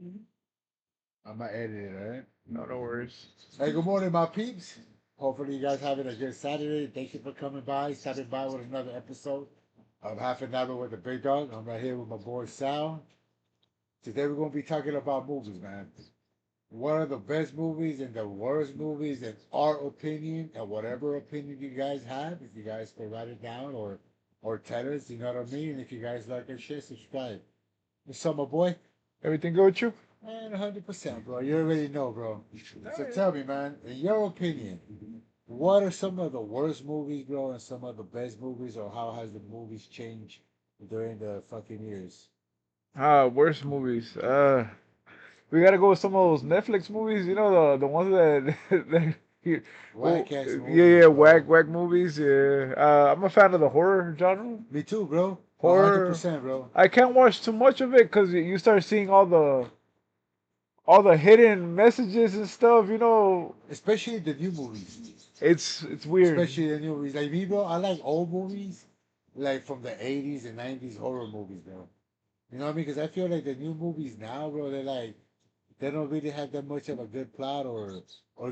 I'm gonna edit it, all right? No, no worries. Hey, good morning, my peeps. Hopefully, you guys having a good Saturday. Thank you for coming by, stopping by with another episode of Half an Hour with the Big Dog. I'm right here with my boy Sal. Today, we're gonna be talking about movies, man. What are the best movies and the worst movies in our opinion, and whatever opinion you guys have, if you guys can write it down or tell us, you know what I mean? And if you guys like our shit, subscribe. What's up, my boy? Everything good with you? Man, 100%, bro. You already know, bro. So Alright. tell me, man, in your opinion, what are some of the worst movies, bro, and some of the best movies, or how has the movies changed during the fucking years? Worst movies. We gotta go with some of those Netflix movies. You know the ones that that. Oh, Whack ass yeah, movies, yeah, bro. whack movies. Yeah. I'm a fan of the horror genre. Me too, bro. Horror. 100%, bro. I can't watch too much of it because you start seeing all the hidden messages and stuff. You know, Especially the new movies. it's weird. Especially the new movies. Like me, bro, I like old movies, like from the 80s and 90s horror movies, bro. You know what I mean? Because I feel like the new movies now, bro, they're like, they don't really have that much of a good plot or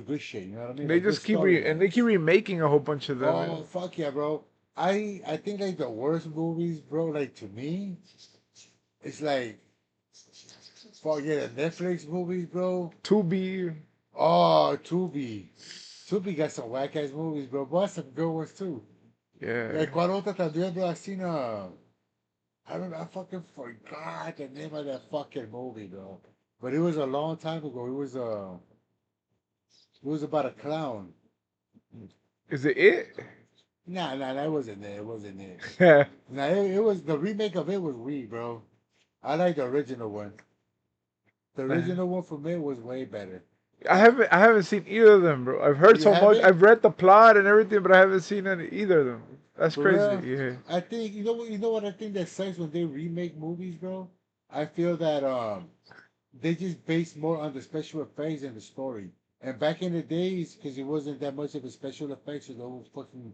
good shit. You know what I mean? They Like good just they keep storylines. remaking a whole bunch of them. Oh fuck yeah, bro! I think like the worst movies, bro. Like to me, it's like fuck yeah, the Netflix movies, bro. Tubi. Oh, Tubi. Tubi got some whack ass movies, bro. But some good ones too. Yeah. Like cuál otra también, bro? I seen I don't know, I fucking forgot the name of that fucking movie, bro. But it was a long time ago. It was about a clown. Is it it? Nah, nah, that wasn't it. It wasn't it. I Nah, it was the remake of it was weak, bro. I like the original one. The original one for me was way better. haven't seen either of them, bro. I've Oh, heard you so have much. it? I've read the plot and everything, but I haven't seen any either of them. That's For crazy. real? Yeah. I think you know what I think that sucks when they remake movies, bro? I feel that they just base more on the special effects and the story. And back in the days, because it wasn't that much of a special effects, so they would fucking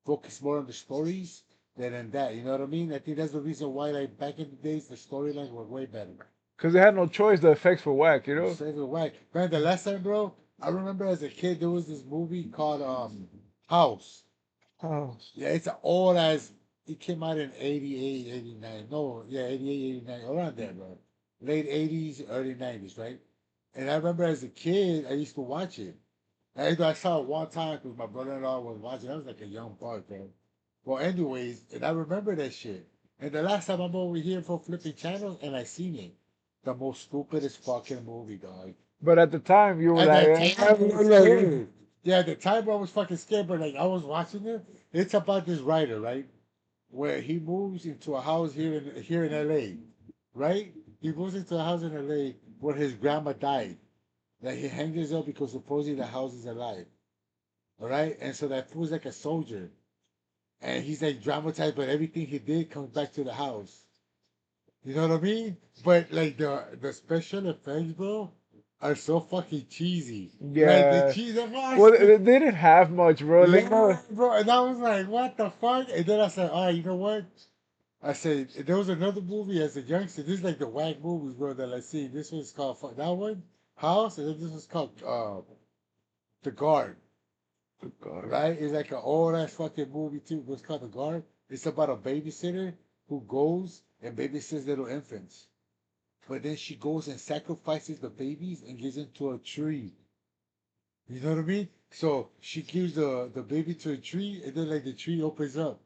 focus more on the stories than in that. You know what I mean? I think that's the reason why, like back in the days, the storylines were way better. Because they had no choice. The effects were whack, you know? Save it whack. Man, the last time, bro, I remember as a kid there was this movie called House. Oh. Yeah, it's an old ass. It came out in 88, 89. No, yeah, 88, 89, around there, bro. Late 80s, early 90s, right? And I remember as a kid, I used to watch it. And I saw it one time because my brother-in-law was watching. I was like a young boy, bro. Well, anyways, and I remember that shit. And the last time I'm over here for flipping channels, and I seen it. The most stupidest fucking movie, dog. But at the time, you were At like, that eh, time, I was scared. Yeah, at the time, I was fucking scared, but like, I was watching it. It's about this writer, right? Where he moves into a house here in LA, right? He moves into a house in LA where his grandma died. That he hangs himself because supposedly the house is alive. All right? And so that fool's like a soldier. And he's like dramatized, but everything he did comes back to the house. You know what I mean? But like the special effects, bro, are so fucking cheesy. Like the yeah. cheese, Well, they didn't have much, bro. Like, yeah, no. bro. And I was like, what the fuck? And then I said, all right, you know what? I said there was another movie as a youngster. This is like the whack movies, bro, that I see. This one's called that one House, and then this was called The Guard. God. Right? It's like an old ass fucking movie too. But it's called The Guard. It's about a babysitter who goes and babysits little infants. But then she goes and sacrifices the babies and gives them to a tree. You know what I mean? So she gives the baby to a tree, and then like the tree opens up,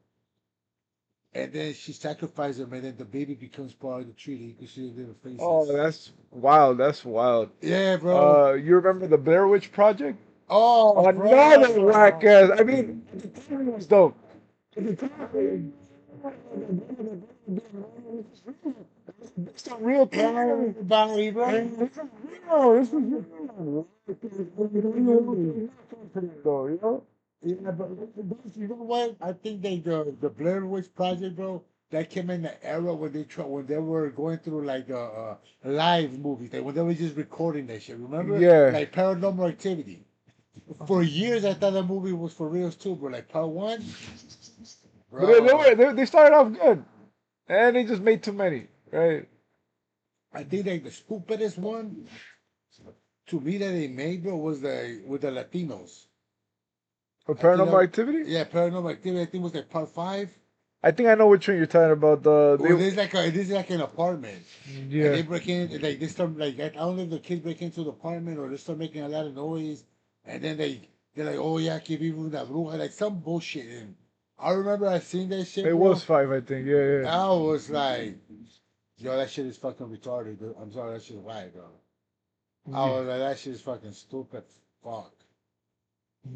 and then she sacrifices them, and then the baby becomes part of the tree. You can see the little Oh, faces. that's wild. That's wild. Yeah, bro. You remember the Blair Witch Project? Oh, Another whack bro. ass. I mean, at the time it was dope. At the time, it's a real thing. Everybody, bro. And this is real. This is real. Though, you know? Yeah, but you know what? I think they the Blair Witch Project, bro, that came in the era when they were going through like live movies, like when they were just recording that shit. Remember, Yeah. like Paranormal Activity. For years, I thought that movie was for reals too, bro. Like part one, But they bro. they started off good. And they just made too many, right? I think like the stupidest one to me that they made, bro, was the with the Latinos. For I think Paranormal that, Activity? yeah, Paranormal Activity. I think was like part five. I think I know which one you're talking about. Well, there's like an apartment, and Yeah. they break in, and like they start like I don't know if the kids break into the apartment or they start making a lot of noise, and then they're like, oh yeah, que vive una bruja, like some bullshit. And I remember I seen that shit, It was bro. five, I think. Yeah, yeah. I was like, yo, that shit is fucking retarded, dude. I'm sorry, that shit is white, bro. I Yeah. was like, that shit is fucking stupid. Fuck.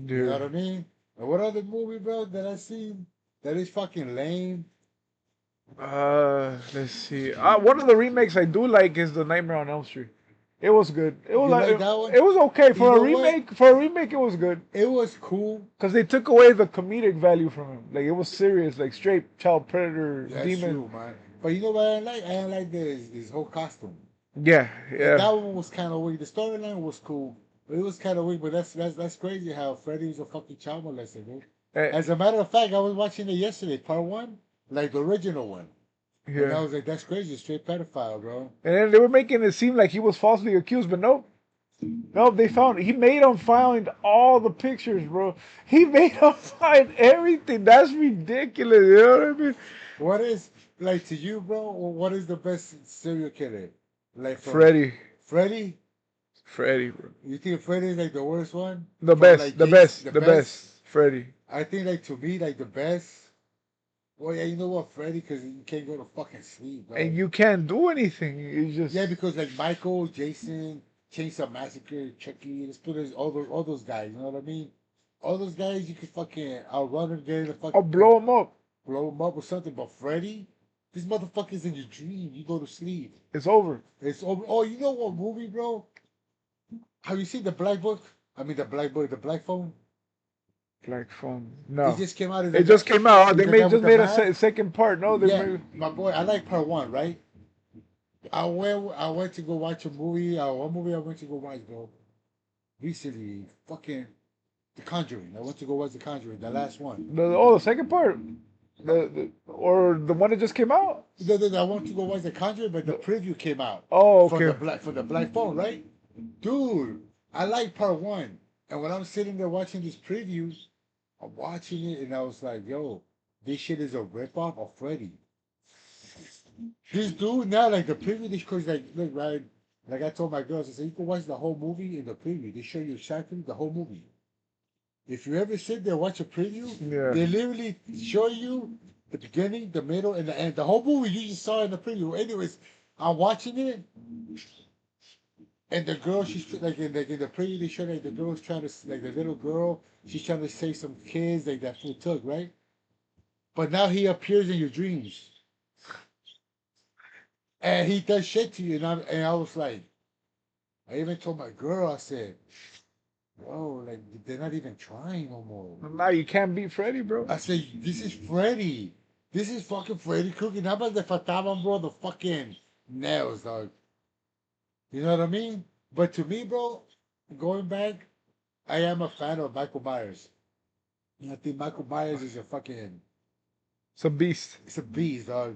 You know Yeah. what I mean? And what other movie, bro, that I seen that is fucking lame? Let's see. One of the remakes I do like is the Nightmare on Elm Street. It was good. It was You like that one? it was okay You for a know what? remake. For a remake, it was good It was cool. because they took away the comedic value from him. Like it was serious, like straight child predator Yeah, that's demon. true, man. But you know what I like? I like his whole costume. Yeah, Like yeah. that one was kind of weak. The storyline was cool, but it was kind of weak. But that's crazy how Freddy was a fucking child molester, dude. Eh, As a matter of fact, I was watching it yesterday, part one, like the original one, and yeah. I was like, that's crazy, straight pedophile, bro. And then they were making it seem like he was falsely accused, but nope. Nope, they found he made him find all the pictures, bro. He made him find everything. That's ridiculous. You know what I mean? What is like to you, bro? What is the best serial killer? Like from Freddy. Freddy? Freddy, bro. You think Freddy is like the worst one? The From best, like the Jason, best, the the best? best. Freddy. I think like to me like the best. Well, yeah, you know what, Freddy, because you can't go to fucking sleep, And dog. you can't do anything. You just Yeah, because like Michael, Jason, Chainsaw Massacre, Chucky, let's put this, all those guys. You know what I mean? All those guys you could fucking outrun them, get in the I'll fucking blow him up. blow them up or something. But Freddy, this motherfucker's in your dream. You go to sleep. It's over. It's over. Oh, you know what movie, bro? Have you seen the Black Book? I mean the Black Book, the Black Phone. Black phone. It No. just came out. Is It the guy? just came out. Is They the guy made with just the made a mask? second part. No, they Yeah, made my boy. I like part one, right? I went to go watch a movie. One movie I went to go watch, bro. Recently, fucking The Conjuring. I went to go watch The Conjuring, the last one. the second part. Or the one that just came out. I went to go watch The Conjuring, but the preview came out Oh, from okay. the black phone, right? Dude, I like part one, and when I'm sitting there watching this preview, I'm watching it, and I was like, "Yo, this shit is a ripoff of Freddy." This dude now, like the preview, this cause like look right, like I told my girls, I said you can watch the whole movie in the preview. They show you exactly the whole movie. If you ever sit there watch a preview, Yeah. they literally show you the beginning, the middle, and the end. The whole movie you just saw in the preview. Anyways, I'm watching it, and the girl, she's like in the preview, they show like the girl's trying to like the little girl, she's trying to save some kids like that fool took, right? But now he appears in your dreams, and he does shit to you, and I was like, I even told my girl, I said, bro, like they're not even trying no more. Now you can't beat Freddy, bro. I said, this is Freddy. This is fucking Freddy Krueger. Nada más le faltaban, bro, the fucking nails, dog. You know what I mean? But to me, bro, going back, I am a fan of Michael Myers. I think Michael Myers is a fucking, It's a beast. it's a beast, dog.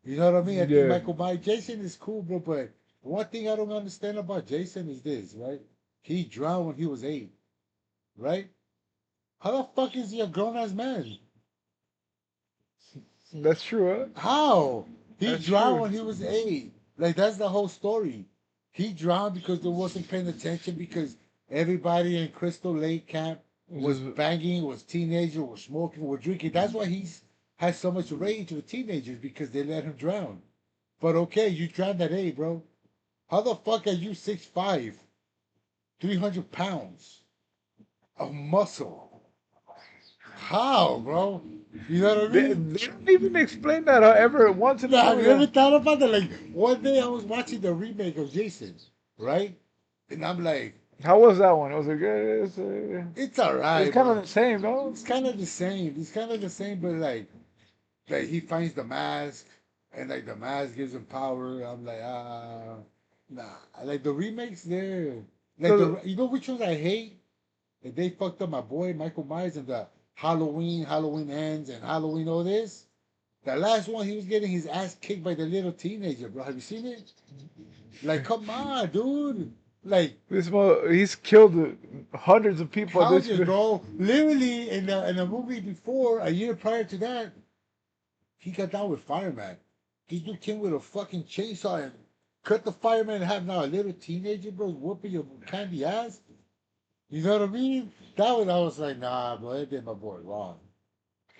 You know what I mean? I think Yeah. Michael Myers, Jason is cool, bro, but one thing I don't understand about Jason is this, right? He drowned when he was 8, right? How the fuck is he a grown ass man? That's true, huh? How? He That's drowned true. when he was 8. Like that's the whole story. He drowned because they wasn't paying attention because everybody in Crystal Lake camp was Just banging, was teenagers, was smoking, was drinking. That's why he's has so much rage with teenagers because they let him drown. But okay, you drowned at 8, bro. How the fuck are you 6'5", 300 pounds of muscle? How, bro? You know what I mean? they don't even explain that ever once in a Yeah, have you ever movie. thought about that? Like one day I was watching the remake of Jason, right? And I'm like, How was that one? Was it good? it's It's alright, kind of but the same, no? it's kind of the same. It's kind of the same, but like he finds the mask, and like the mask gives him power. I'm like, nah. Like the remakes, there, like So you know which ones I hate? That they fucked up my boy Michael Myers and the Halloween, Halloween Ends, and Halloween all this. The last one, he was getting his ass kicked by the little teenager, bro. Have you seen it? Like, come on, dude. Like, He's killed hundreds of people. This countless, bro. Literally, in the movie before, a year prior to that, he got down with fireman. This dude came with a fucking chainsaw and cut the fireman in half. Now a little teenager, bro, whooping your candy ass. You know what I mean? That one, I was like, nah, bro, that did my boy wrong.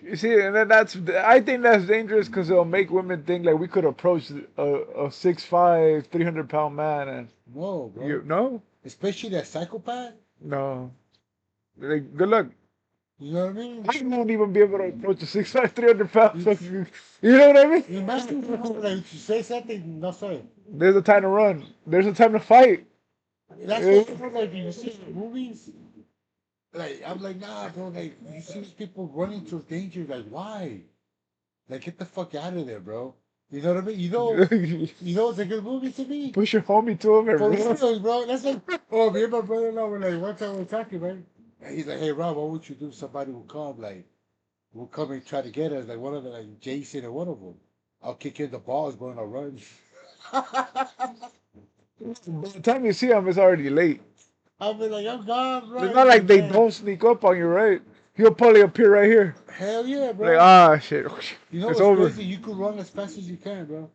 You see, and then I think that's dangerous because it'll make women think like we could approach a 6'5", 300 pound man and No, you bro. no, Especially that psychopath. no. Like, good luck. You know what I mean? I won't even be able to approach a 6'5", 300 pound. You, You know what I mean? you imagine, like, you say something, no, sorry. There's a time to run. There's a time to fight. That's Yeah. what, like, you see in movies. Like, I'm like, nah, bro. Like, you see these people running to danger. Like, why? Like, get the fuck out of there, bro. You know what I mean? You know it's a good movie to me? Push your homie to him and For run. real, bro. That's like, oh, me and my brother-in-law were like, one time we were talking, right? And he's like, hey, Rob, what would you do if somebody would come, like, will come and try to get us? Like, one of them, like, Jason or one of them. I'll kick in the balls, bro, and I'll run. By the time you see him, it's already late. I'll be like, I'm gone, bro. It's not He's like they "Man, don't sneak up on you, right? He'll probably appear right here. hell yeah, Like, bro. ah, shit. You know It's what's over. crazy? You could run as fast as you can, bro.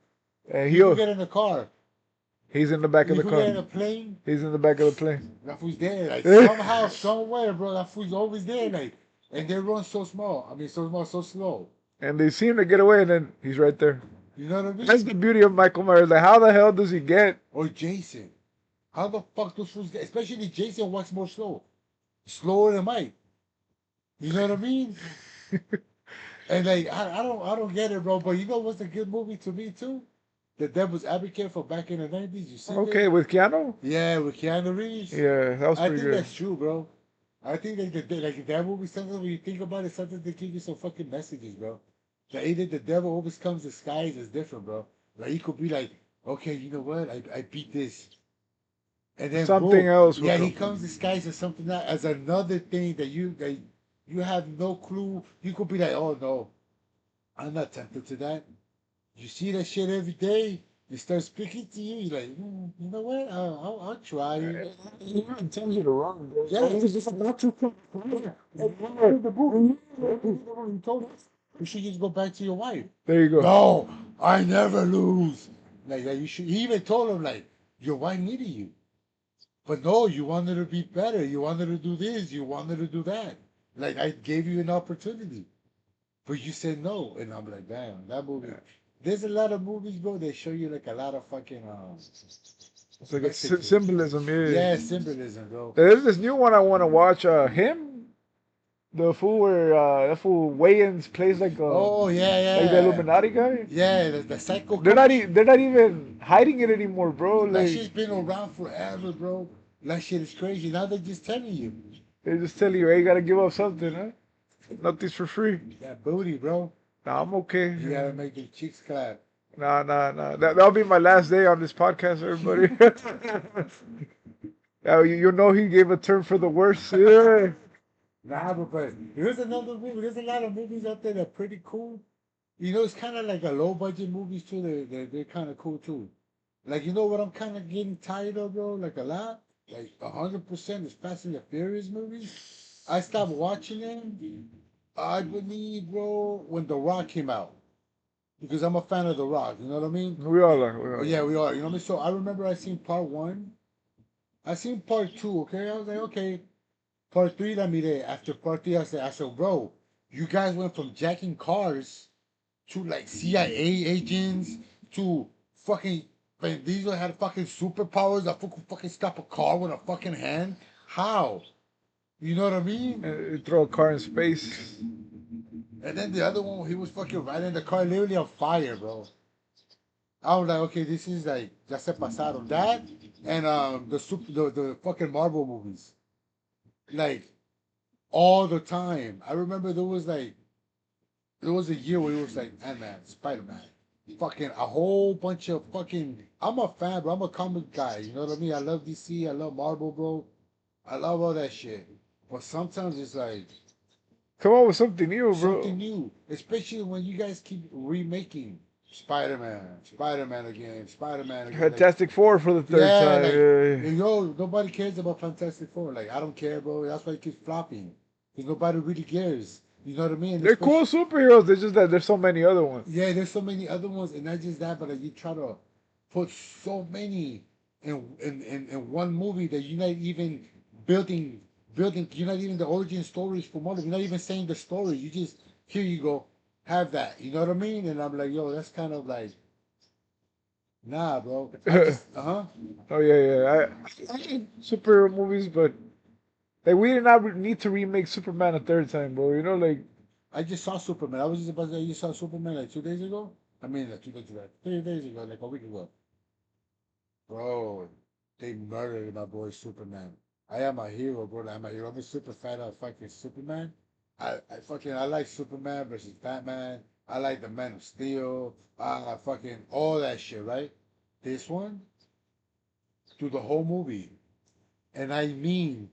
And You could get in the car. he's in the back of You the could get in a car. plane. He's in the back of the plane. That fool's there. Like, somehow, somewhere, bro, that fool's always there. Like, and they run so small. I mean, so small, so slow. And they seem to get away, and then he's right there. You know what I mean? That's the beauty of Michael Myers. Like, how the hell does he get? Or Jason. How the fuck those fools get? Especially Jason walks more slow. Slower than Mike. You know what I mean? And like I don't get it, bro. But you know what's a good movie to me too? The Devil's Advocate from back in the 90s. You see Okay, it? with Keanu? Yeah, with Keanu Reeves. Yeah, that was I pretty think good. that's true, bro. I think like that movie, sometimes when you think about it, sometimes they give you some fucking messages, bro. The either the devil always comes disguised as different, bro. Like he could be like, okay, you know what? I beat this. And then Something boom, else will yeah, he come. comes disguised as something that as another thing that you have no clue. You could be like, oh no, I'm not tempted to that. You see that shit every day. They start speaking to you. You're like, you know what? I'll try it. He even tells you to run, bro. Yeah, it's just not too far. The movie. You told us you should just go back to your wife. There you go. No, I never lose. Like you should. He even told him like your wife needed you. But no, you wanted to be better. You wanted to do this. You wanted to do that. Like I gave you an opportunity, but you said no. And I'm like, damn, that movie. There's a lot of movies, bro. They show you like a lot of fucking It's like a messages. symbolism, yeah. Yeah, symbolism, bro. There's this new one I want to watch. Him, the fool where that fool Wayans plays like Oh like yeah, the yeah, Illuminati guy. yeah. The psycho. They're not even hiding it anymore, bro. That Like shit's been around forever, bro. That shit is crazy. Now they're just telling you they just tell you, hey, you gotta give up something, huh? Nothing's for free. that booty, bro. Nah, I'm okay. You gotta make the chicks clap. Nah. That'll be my last day on this podcast, everybody. Yeah, you know he gave a turn for the worse. Yeah. Nah, but there's another movie. There's a lot of movies out there that are pretty cool. You know, it's kind of like a low budget movies too. They're kind of cool too. Like you know what I'm kind of getting tired of, bro. Like a lot, like 100% is Fast and the Furious movies. I stopped watching them. I believe, bro, when The Rock came out because I'm a fan of The Rock. You know what I mean? We all are. We Oh, all yeah, are. we are. You know what I mean? So I remember I seen part one. I seen part two. Okay, I was like, okay. Part three, la mire. After part three, I said, bro, you guys went from jacking cars to like CIA agents to fucking Vin Diesel had fucking superpowers that could fucking stop a car with a fucking hand. How? You know what I mean? Throw a car in space. And then the other one, he was fucking riding the car literally on fire, bro. I was like, okay, this is like ya se pasaron. That and the fucking Marvel movies, like all the time. I remember there was a year where it was like Ant-Man, Spider-Man, fucking a whole bunch of fucking. I'm a fan, bro. I'm a comic guy. You know what I mean? I love DC. I love Marvel, bro. I love all that shit. But sometimes it's like Come on with something new, Something bro. new, especially when you guys keep remaking Spider-Man, Spider-Man again, Spider-Man again. Like, Fantastic Four for the third yeah, time. like, Yeah, yeah. nobody cares about Fantastic Four. Like, I don't care, bro. That's why it keeps flopping. Because nobody really cares. You know what I mean? They're cool Especially, superheroes. It's just that there's so many other ones. yeah, there's so many other ones, and not just that, but like, you try to put so many in one movie that you're not even building building. You're not even the origin stories for one. You're not even saying the story. You just here you go, have that. You know what I mean? And I'm like, yo, that's kind of like nah, bro. I just Oh yeah, yeah. I like superhero movies, but like we did not need to remake Superman a third time, bro. You know, like I just saw Superman. I was just about to say you saw Superman like 2 days ago. I mean, like 2 days ago, 3 days ago, like a week ago. Bro, they murdered my boy Superman. I am a hero, bro. I'm a hero. I'm a super fan of fucking Superman. I like Superman versus Batman. I like the Man of Steel. Fucking all that shit, right? This one, through the whole movie, and I mean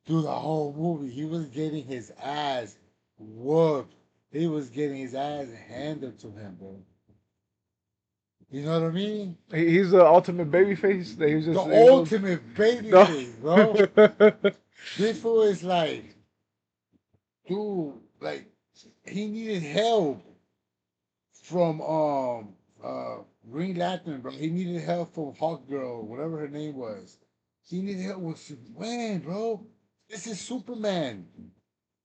through the whole movie, he was getting his ass whooped. He was getting his ass handed to him, bro. You know what I mean? he's the ultimate babyface. That he's The just ultimate baby no. face, bro. This fool is like, dude, like he needed help from Green Lantern, bro. He needed help from Hawk Girl, whatever her name was. He needed help with Superman, bro. This is Superman.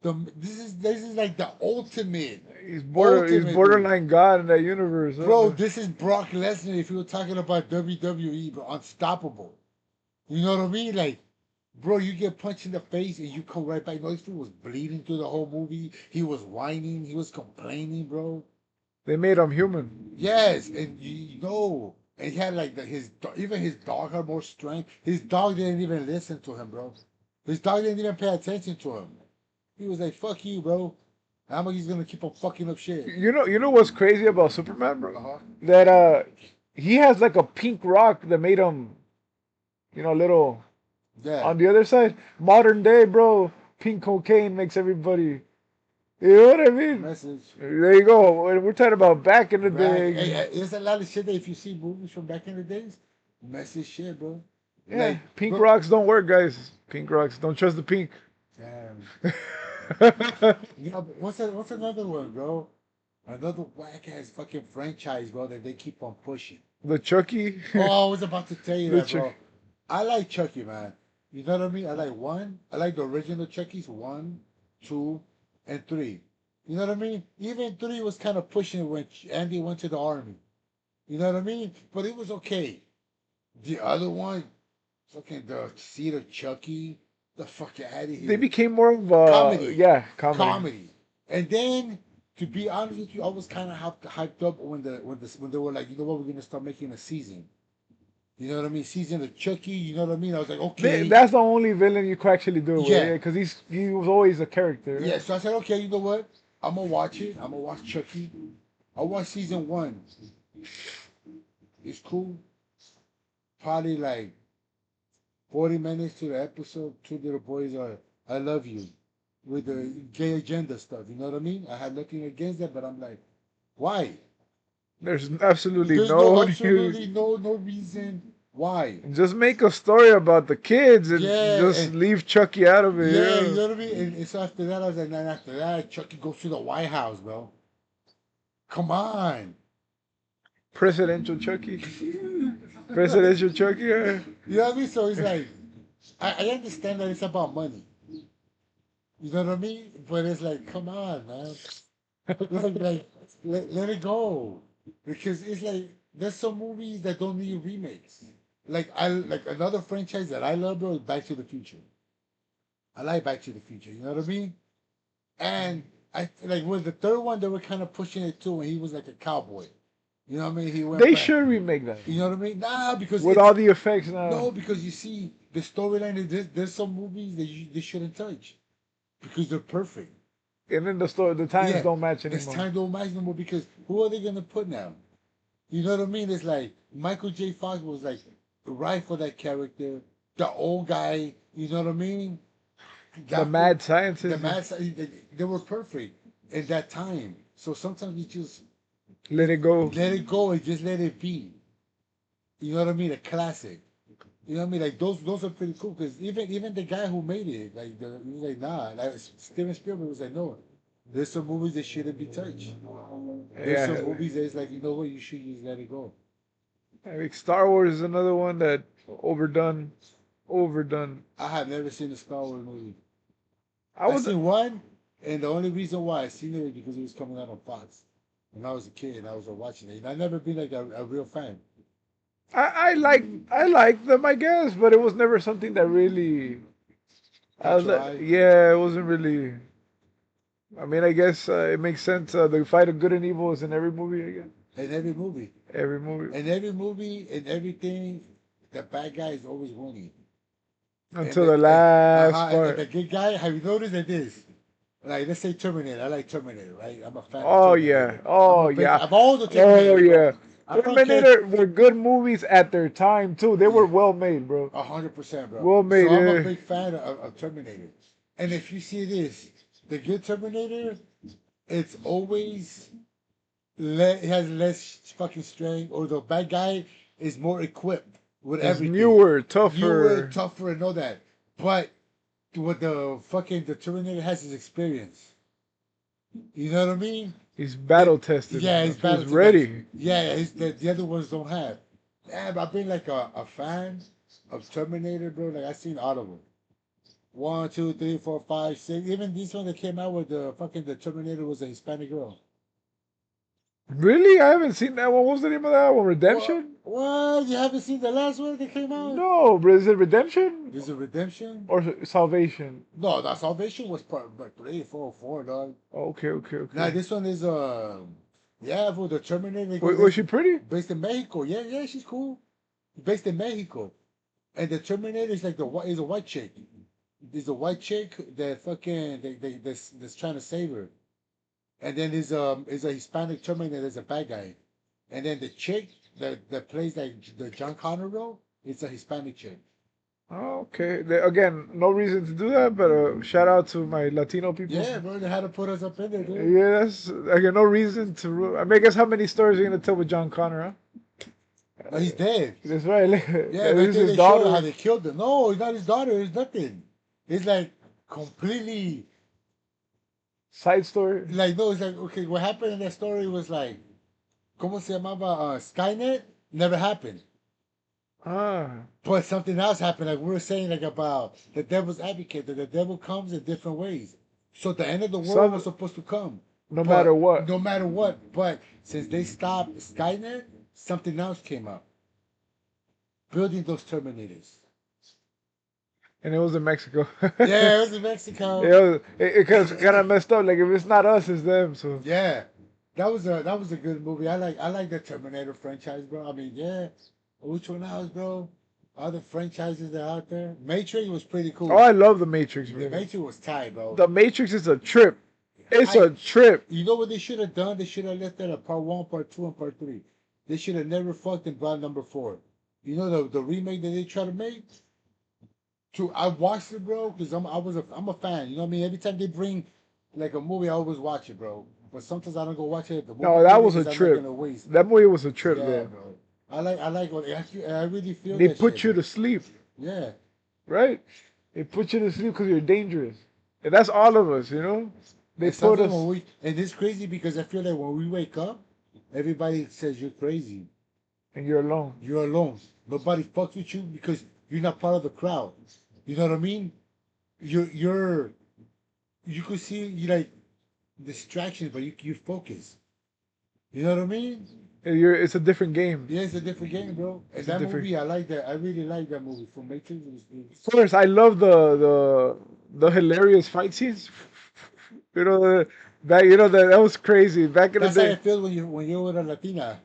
This is like the ultimate, He's ultimate, dude. borderline god in that universe. Bro, Huh? this is Brock Lesnar if you were talking about WWE, bro. Unstoppable. You know what I mean? Like, bro, you get punched in the face and you come right back. No, this dude was bleeding through the whole movie. He was whining. He was complaining, bro. They made him human. Yes, and you know, and he had like even his dog had more strength. His dog didn't even listen to him, bro. His dog didn't even pay attention to him. He was like, "Fuck you, bro." How he's gonna keep on fucking up shit? You know what's crazy about Superman, bro? Uh huh. That he has like a pink rock that made him, little Yeah. on the other side. Modern day, bro, pink cocaine makes everybody. You know what I mean? Message. There you go. We're talking about back in the Back. day. Hey, there's a lot of shit that if you see movies from back in the days, message shit, bro. Yeah, Like, pink bro, rocks don't work, guys. Pink rocks. Don't trust the pink. damn. You know, what's another one, bro? Another whack ass fucking franchise, bro, that they keep on pushing. The Chucky. Oh, I was about to tell you The that, Chucky. bro. I like Chucky, man. You know what I mean? I like one. I like the original Chucky's one, two, and three. You know what I mean? Even three was kind of pushing it when Andy went to the army. You know what I mean? But it was okay. The other one, fucking the Seed of Chucky, the fuck out of They here. became more of Comedy, yeah, comedy. comedy. And then, to be honest with you, I was kind of hyped up when they were like, you know what, we're gonna start making a season. You know what I mean? Season of Chucky. You know what I mean? I was like, okay, That's the only villain you could actually do it with, yeah, yeah, because he was always a character. yeah. So I said, okay, you know what? I'm gonna watch it. I'm gonna watch Chucky. I watched season one. It's cool. Probably like 40 minutes to the episode. Two little boys are, I love you, with the gay agenda stuff. You know what I mean? I had nothing against that, but I'm like, why? There's absolutely There's no no need. absolutely no reason why. Just make a story about the kids and Yeah, just leave Chucky out of it. yeah, you Yeah. know what I mean? And so after that, I was like, then after that, Chucky goes to the White House, bro. Come on. Presidential Chucky. Presidential Chucky. Yeah. You know what I mean? So it's like, I understand that it's about money. You know what I mean? But it's like, come on, man. Like let it go. Because it's like, there's some movies that don't need remakes. Like another franchise that I love, bro, is Back to the Future. I like Back to the Future. You know what I mean? And I like with the third one, they were kind of pushing it too, when he was like a cowboy. You know what I mean? He went They back. should remake that You know what I mean? Nah, because with it's all the effects now. no, because you see the storyline. There's some movies that they shouldn't touch because they're perfect. And then the times Yeah, don't match this anymore. time don't match no more because who are they gonna put now? You know what I mean? It's like Michael J. Fox was like right for that character, the old guy. You know what I mean? The that mad the scientist. mass they were perfect in that time. So sometimes you just Let it go. let it go and just let it be. You know what I mean? A classic. You know what I mean? Like those are pretty cool because even the guy who made it, he was like, nah. Like Steven Spielberg was like, no. There's some movies that shouldn't be touched. There's Yeah. some movies that it's like, you know what, you should just let it go. I think Star Wars is another one that overdone. Overdone. I have never seen a Star Wars movie. I I was seen one, and the only reason why I seen it is because it was coming out on Fox. When I was a kid, and I was watching it. And I've never been like a real fan. I like them, I guess, but it was never something that really. Caught your eye. Yeah, it wasn't really. I mean, I guess it makes sense. The fight of good and evil is in every movie. I guess In every movie. every movie In every movie, in everything, the bad guy is always winning. And until the last and the part. good guy, have you noticed that this? Like, let's say Terminator. I like Terminator, right? I'm a fan of Oh yeah, Terminator. I'm oh a big, yeah, of all the oh Terminators, bro. yeah. I don't care. Terminator were good movies at their time too. They Yeah, were well made, bro. 100%, bro. Well So made. I'm a Yeah. big fan of Terminator. And if you see this, the good Terminator, it's always it has less fucking strength, or the bad guy is more equipped with It's everything, newer, newer, tougher. tougher, and all that. But what the Terminator has is experience. You know what I mean? He's That battle tested. yeah, he's He was battle to that. ready. Yeah, the other ones don't have. Yeah, but I've been like a fan of Terminator, bro. Like I seen all of them. One, two, three, four, five, six. Even this one that came out with the Terminator was a Hispanic girl. Really? I haven't seen that one. What was the name of that one? What? Redemption? What? You haven't seen the last one that came out? No, but is it Redemption Is it Redemption? or Salvation? No, the Salvation was part but three, four, four, dog. Okay, okay, Now okay. this one is yeah, for the Terminator. Was she pretty? Based in Mexico. Yeah, yeah, she's cool. Based in Mexico, and the Terminator is like is a white chick. There's a white chick that fucking that's trying to save her, and then is a Hispanic Terminator that's a bad guy, and then the chick that plays like the John Connor role, it's a Hispanic chick. Oh, okay. Again, no reason to do that, but shout out to my Latino people. Yeah, bro, they had to put us up in there, dude. Yeah, that's again no reason to. I mean, I guess how many stories are you gonna tell with John Connor? Huh? No, he's dead. That's right. Yeah, This right is there his they showed how daughter. they killed him. No, it's not his daughter. It's nothing. It's like completely Side story. like no. It's like okay, what happened in that story was like, ¿cómo se llamaba? Skynet never happened. Ah, But something else happened, like we were saying, like about the devil's advocate, that the devil comes in different ways. So the end of the world was some supposed to come, no matter but what, no matter what. But since they stopped Skynet, something else came up, building those Terminators. and it was in Mexico. Yeah, it was in Mexico. It kind of messed up. Like if it's not us, it's them. So Yeah, that was a good movie. I like the Terminator franchise, bro. I mean, yeah, which one else, bro? Other franchises that are out there. Matrix was pretty oh, cool. I love the Matrix, The bro. Matrix was tight, bro. The Matrix is a trip. It's I a trip. You know what they should have done? They should have left that at part one, part two, and part three. They should have never fucked and brought number four. You know the remake that they try to make. I watched it, bro, because I'm a fan. You know what I mean? Every time they bring like a movie, I always watch it, bro. But sometimes I don't go watch it at the movie No, that theater was a because I'm not trip. gonna waste. That movie was a trip, Yeah, bro. bro. I like what I really feel They that put shit, you bro. to sleep, Yeah. right? They put you to sleep because you're dangerous, and that's all of us, you know. They And put sometimes us, and it's crazy because I feel like when we wake up, everybody says you're crazy. and you're alone. You're alone. Nobody fucks with you because you're not part of the crowd. You know what I mean? You're you could see you like distractions, but you focus. You know what I mean? And it's a different game. Yeah, it's a different game, bro. And It's a that different. movie, I like that. I really like that movie from Matrix. Of course, I love the hilarious fight scenes. You know, that was crazy back in the That's how day. it feels when you're with a Latina.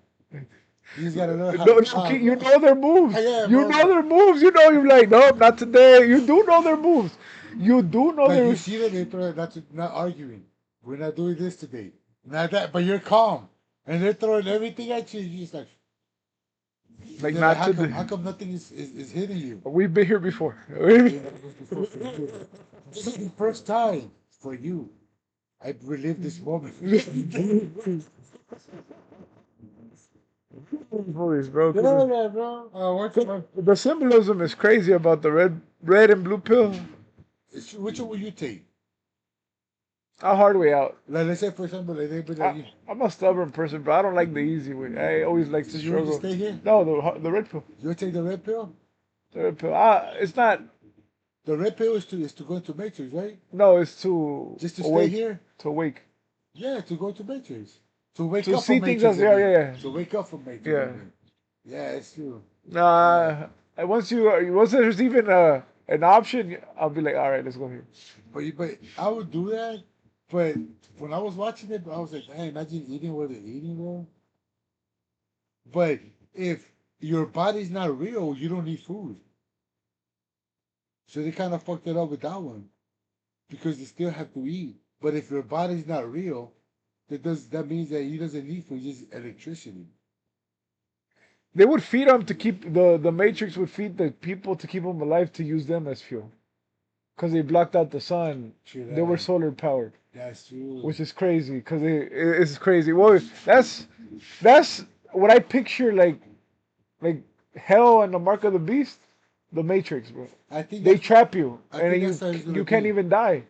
You just gotta learn how No, to no, talk. you know their moves. Yeah, You bro. know their moves. You know you're like, nope, not today. You do know their moves. You do know Like their. you see that they throw not arguing. We're not doing this today. Not that, but you're calm, and they're throwing everything at you. You're just like, Like They're like, not how to come? the. How come nothing is hitting you? We've been here before. Yeah, this is the first time for you. I relived this moment. Movies, bro. Yeah, 'Cause yeah, bro. What's the symbolism is crazy about the red and blue pill. which one will you take? A hard way out. Like, let's say, for example, like, they be like, I'm a stubborn person, but I don't like the easy way. I always like to you want to struggle. stay here? No, the red pill. You take the red pill? The red pill. It's not. The red pill is to go into Matrix, right? No, it's to Just to stay awake. here? To awake. Yeah, to go to Matrix. To wake To up see from things Matrix. as yeah, yeah, To wake up from Matrix. yeah. Yeah, it's true. Nah. Once there's even an option, I'll be like, all right, let's go here. But I would do that. But when I was watching it, I was like, hey, imagine eating what they're eating, bro. But if your body's not real, you don't need food. So they kind of fucked it up with that one because you still have to eat. But if your body's not real, that means that he doesn't need food, just electricity. They would feed them to keep the Matrix would feed the people to keep them alive to use them as fuel, because they blocked out the sun. True They were that. solar powered, That's true. which is crazy. Because it's crazy. Well, that's what I picture like hell and the mark of the beast, the Matrix, bro. I think They that's, trap you, I and think then that's how it's gonna you can't be. even die.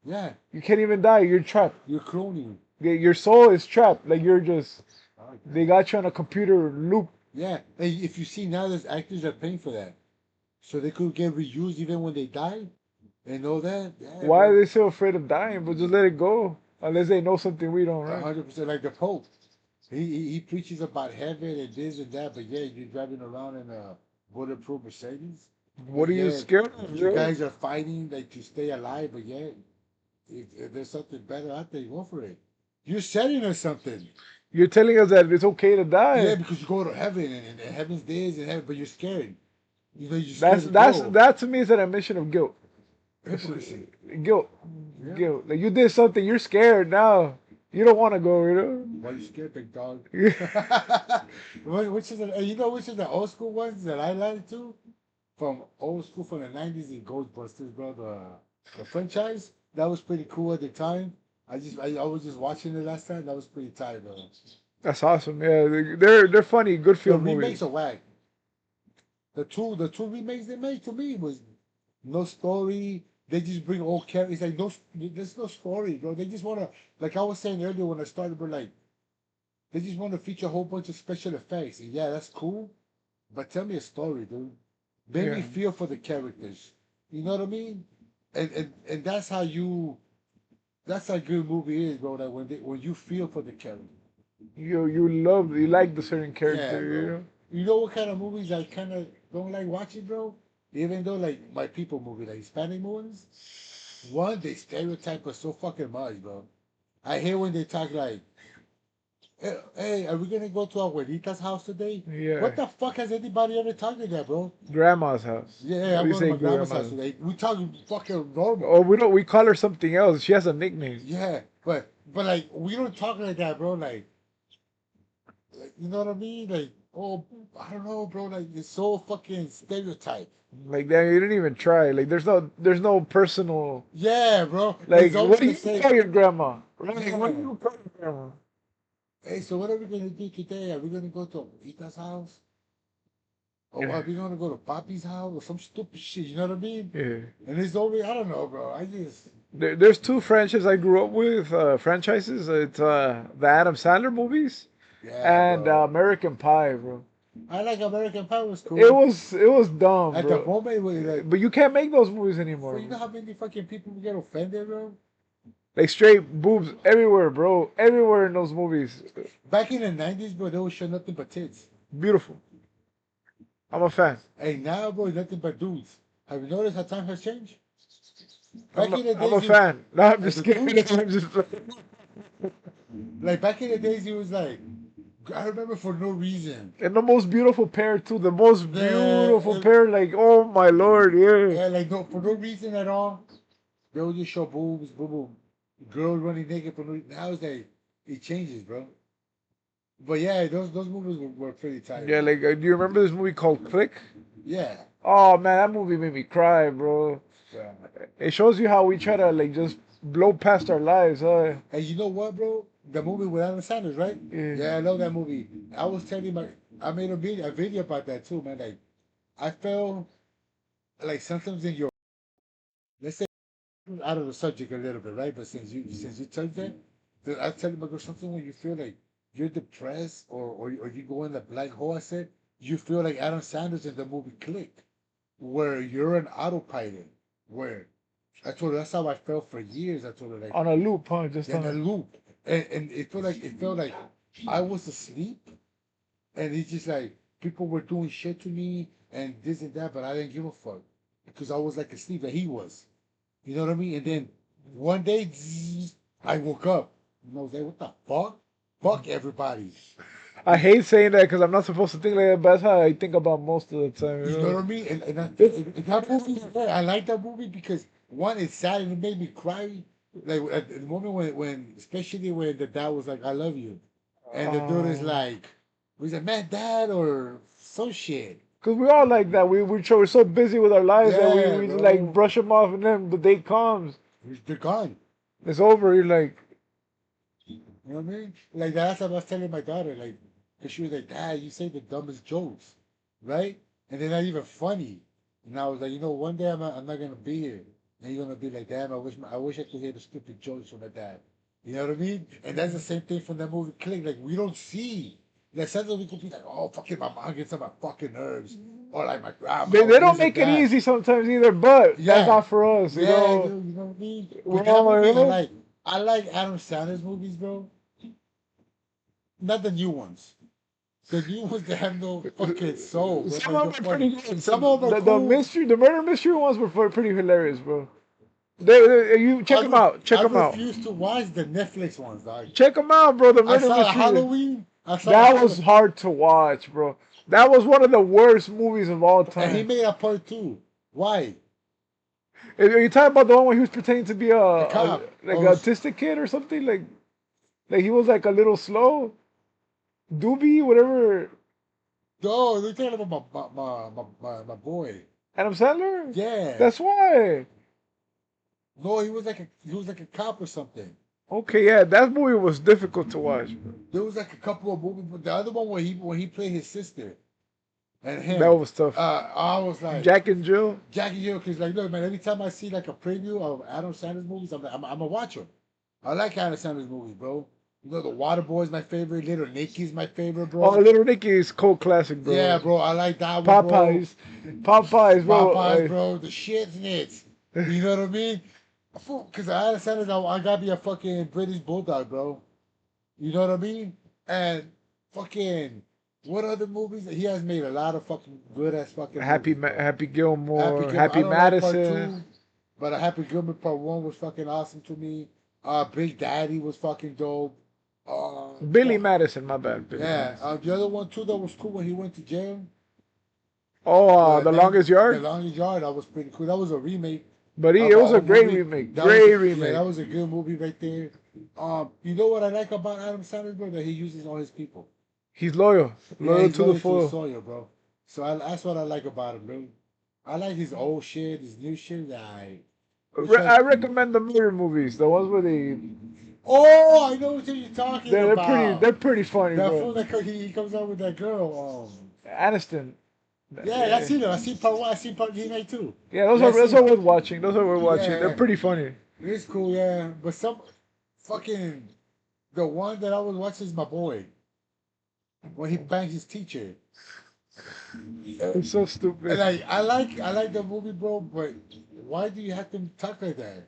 Yeah, You can't even die. You're trapped. you're cloning. Your soul is trapped. Like you're just. They got you on a computer loop. Yeah, and if you see now, there's actors that are paying for that, so they could get reused even when they die, and all that. Yeah, Why are bro. they so afraid of dying? But just let it go. Unless they know something we don't, right? 100% like the Pope. He preaches about heaven and this and that, but yeah, you're driving around in a bulletproof Mercedes. What But are you yeah, scared of, you bro? guys are fighting like to stay alive, but yeah, if there's something better out there, go for it. You're selling us something. You're telling us that it's okay to Yeah, die. because you go to heaven and heaven's days and heaven, but you're scared. You know, you're scared That's to that's go. that to me is an admission of guilt. Hypocrisy. Guilt, Yeah. guilt. Like you did something, you're scared now. You don't want to go, you Why you scared, big dog? know. Which is you know which is the old school ones that I like too? From old school from the 90s in Ghostbusters, bro. The franchise. That was pretty cool at the time. I was just watching it last time. That was pretty tight, bro. That's awesome. Yeah, they're funny, good The feel remakes movies. are whack. The two remakes they made to me was no story. They just bring old characters. Like there's no story, bro. They just wanna, like I was saying earlier when I started, but like they just want to feature a whole bunch of special effects. And yeah, that's cool. But tell me a story, dude. Make me Yeah, feel for the characters. You know what I mean? And that's how a good movie is, bro. That when you feel for the character. you like the certain Yeah, character, you bro. know. You know what kind of movies I kind of don't like watching, bro? Even though like my people movie, like Hispanic movies, one they stereotype us so fucking much, bro. I hear when they talk like, hey, are we gonna go to Abuelita's house today? Yeah, What the fuck has anybody ever talked to that, bro? grandma's house. Yeah, I'm We going to say my grandma's house grandma's. today. We talking fucking normal. Oh, we don't. We call her something else. She has a nickname. Yeah, but like we don't talk like that, bro. Like you know what I mean? Like oh, I don't know, bro. Like it's so fucking stereotype. Like that, you didn't even try. Like there's no personal. Yeah, bro. Like It's what always do the you same. call your grandma? Right? Yeah. What do you call your grandma? Hey, so what are we gonna do today? Are we gonna go to Rita's house? Or Yeah. are we gonna go to Papi's house or some stupid shit? You know what I mean? Yeah. And it's always I don't know, bro. I just There's two franchises I grew up with. Franchises. It's the Adam Sandler movies yeah, and bro. American Pie, bro. I like American Pie was It cool. was dumb, At the bro. moment, when like, But you can't make those movies bro, anymore, you know bro. how many fucking people get offended, bro? Like straight boobs everywhere, bro. Everywhere in those movies. Back in the 90s, bro, they would show nothing but tits. Beautiful. I'm a fan. Hey, now, bro, it's nothing but dudes. Have you noticed how time has changed? I'm Back a, in the I'm a days, fan. No, I'm as just a kidding. dude, I'm just like back in the days, it was like, I remember for no reason. and the most beautiful pair too. The most beautiful The, pair. Like, oh my lord, yeah. like, no, for no reason at all. They would just show boobs, boom, boom. Girl running naked for no reason. Now it's like, it changes, bro. But yeah, those movies were pretty tight, Yeah, man. like do you remember this movie called Click? Yeah. Oh man, that movie made me cry, bro. Yeah. It shows you how we try to like just blow past our lives, huh? And you know what, bro? The movie with Adam Sanders, right? Yeah. Yeah, I love that movie. I was telling my, I made a video about that too, man. Like, I felt like sometimes in your, let's say, out of the subject a little bit, right? But since you touched that, I tell you, my girl, something when you feel like you're depressed or you go in the black hole, I said, you feel like Adam Sanders in the movie Click, where you're an autopilot, where I told her that's how I felt for years. I told her like On a loop, huh? Just in a on. loop, and it felt like I was asleep, and it's just like people were doing shit to me and this and that, but I didn't give a fuck because I was like asleep and he was. You know what I mean? And then one day, zzz, I woke up and I was like, what the fuck? Fuck everybody. I hate saying that because I'm not supposed to think like that, but that's how I think about most of the time. You know what I mean? And that movie, yeah, I like that movie because one, it's sad and it made me cry. Like at the moment when especially when the dad was like, "I love you," and the dude is Oh. like, "Was it man, dad or some shit?" Cause we all like that. We're so busy with our lives that we, Yeah, we just like bro, brush them off, and then the day comes, they're gone. it's over. You're like, You know what I mean? Like that's what I was telling my daughter. Like, cause she was like, "Dad, you say the dumbest jokes, right? And they're not even funny." And I was like, one day I'm not gonna be here, and you're gonna be like, "Damn, I wish I could hear the stupid jokes from my dad." You know what I mean? And that's the same thing from that movie Click. Like we don't see. Like sometimes we could be like, "Oh, fucking my mom gets on my fucking nerves," or like my grandma, they or don't this and make it that. easy sometimes either. But that's Yeah, not for us, you yeah, know. dude. You know what I mean? We're But that all, you movie, I know. like. I like Adam Sandler's movies, bro. Not the new ones. The new ones that have no fucking soul, bro. Some Like of the them are funny. pretty good. Some of them are The cool. mystery, the murder mystery ones were pretty hilarious, bro. You check them out. I Check them out. refuse to watch the Netflix ones, dog. Check them out, bro. The I murder saw the mystery. Halloween. I saw the That was Halloween. hard to watch, bro. That was one of the worst movies of all And he time. made a part two. Why? Are you talking about the one where he was pretending to be A a cop. like Oh, an autistic kid or something? Like he was like a little slow, doobie, whatever. no, they're talking about my boy. Adam Sandler. Yeah. That's why. No, he was like a cop or something. Okay, yeah, that movie was difficult to watch. There was like a couple of movies, but the other one where he played his sister and That him. was tough. I was like, Jack and Jill. Jackie Hill, because like, look, man, every time I see like a preview of Adam Sandler's movies, I'm like, I'm a watcher. I like Adam Sandler's movies, bro. The Water Boy's my favorite. Little Nicky's my favorite, Oh, bro. Little Nicky is cult classic, Yeah, bro. bro, I like that one, bro. Popeyes, Popeyes, bro. Popeyes, bro. The shit's nits. You know what I mean? Because Adam Sandler's, I gotta be a fucking British bulldog, bro. You know what I mean? And fucking, what other movies? He has made a lot of fucking good ass fucking movies, bro. Happy Happy Gilmore, Gilmore. I Happy don't like part Madison, two, but Happy Gilmore part one was fucking awesome to me. Big Daddy was fucking dope. Billy Fuck. Madison. My bad, Billy Yeah. Madison. The other one too that was cool when he went to jail. Oh, The Longest The Yard. Longest Yard. That was pretty cool. That was a remake But of it an was a old great movie. remake. That was Great yeah, remake. that was a good movie right there. You know what I like about Adam Sandler, bro? That he uses all his people. He's loyal, Yeah, loyal he's to the loyal to the full. Sawyer, bro. So that's what I like about him, bro. I like his old shit, his new shit. Which one? I recommend the mirror movies, the ones where Oh, I know what you're talking about. they're pretty funny, That bro. fool he comes out with that girl. Aniston. Yeah, I Yeah, seen it. I seen part one. I seen part remake too. yeah, Yeah, I those seen are it. worth watching. Those are worth watching. They're Yeah, pretty funny. it's cool. Yeah, but some fucking the one that I was watching is my boy when he bangs his teacher. It's so And stupid. I like the movie, bro. But why do you have to talk like that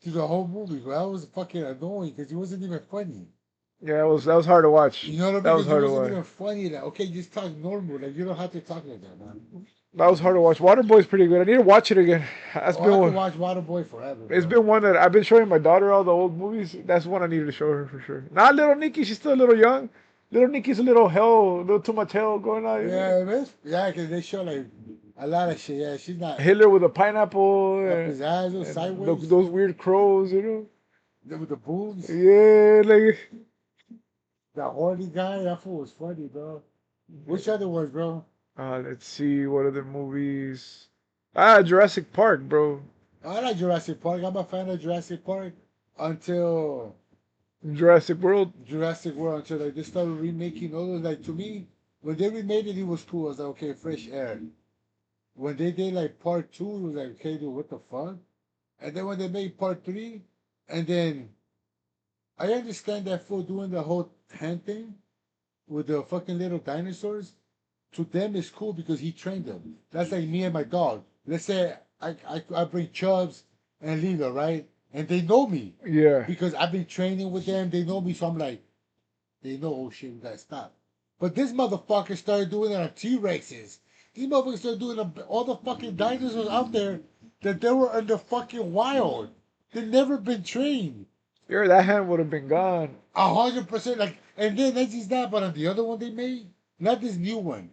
through the whole movie? Bro? That was fucking annoying because it wasn't even funny. Yeah, that was hard to watch. You know what I mean? That was Because it hard to wasn't watch. even funny. Like, okay, just talk normal. Like, you don't have to talk like that, man. That was hard to watch. Waterboy's pretty good. I need to watch it again. That's Oh, been I could one. watch Waterboy forever, It's bro. been one that I've been showing my daughter all the old movies. That's one I needed to show her for sure. Not little Nikki. She's still a little young. Little Nikki's a little hell, a little too much hell going on. Yeah, man. Yeah, because they show, like, a lot of shit. Yeah, she's not Hitler with a pineapple up his ass or and sideways those weird crows, you know. with the boobs. Yeah, like The horny guy, that fool was funny, bro. Which other ones, bro? Let's see what other movies. Ah, Jurassic Park, bro. I like Jurassic Park. I'm a fan of Jurassic Park until Jurassic World. Jurassic World, until like they started remaking all those. Like to me, when they remade it, it was cool. I was like, okay, fresh air. When they did like part two, it was like, okay, dude, what the fuck? And then when they made part three, and then I understand that fool doing the whole hand thing with the fucking little dinosaurs. To them, it's cool because he trained them. That's like me and my dog. Let's say I bring Chubbs and Lila, right? And they know me Yeah. because I've been training with them. They know me, so I'm like, they know, oh shit, we gotta stop. But this motherfucker started doing it on T Rexes. These motherfuckers started doing it on all the fucking dinosaurs out there that they were in the fucking wild. They've never been trained. Yeah, that hand would have been gone. 100%. Like, and then that's just that. But on the other one they made, not this new one,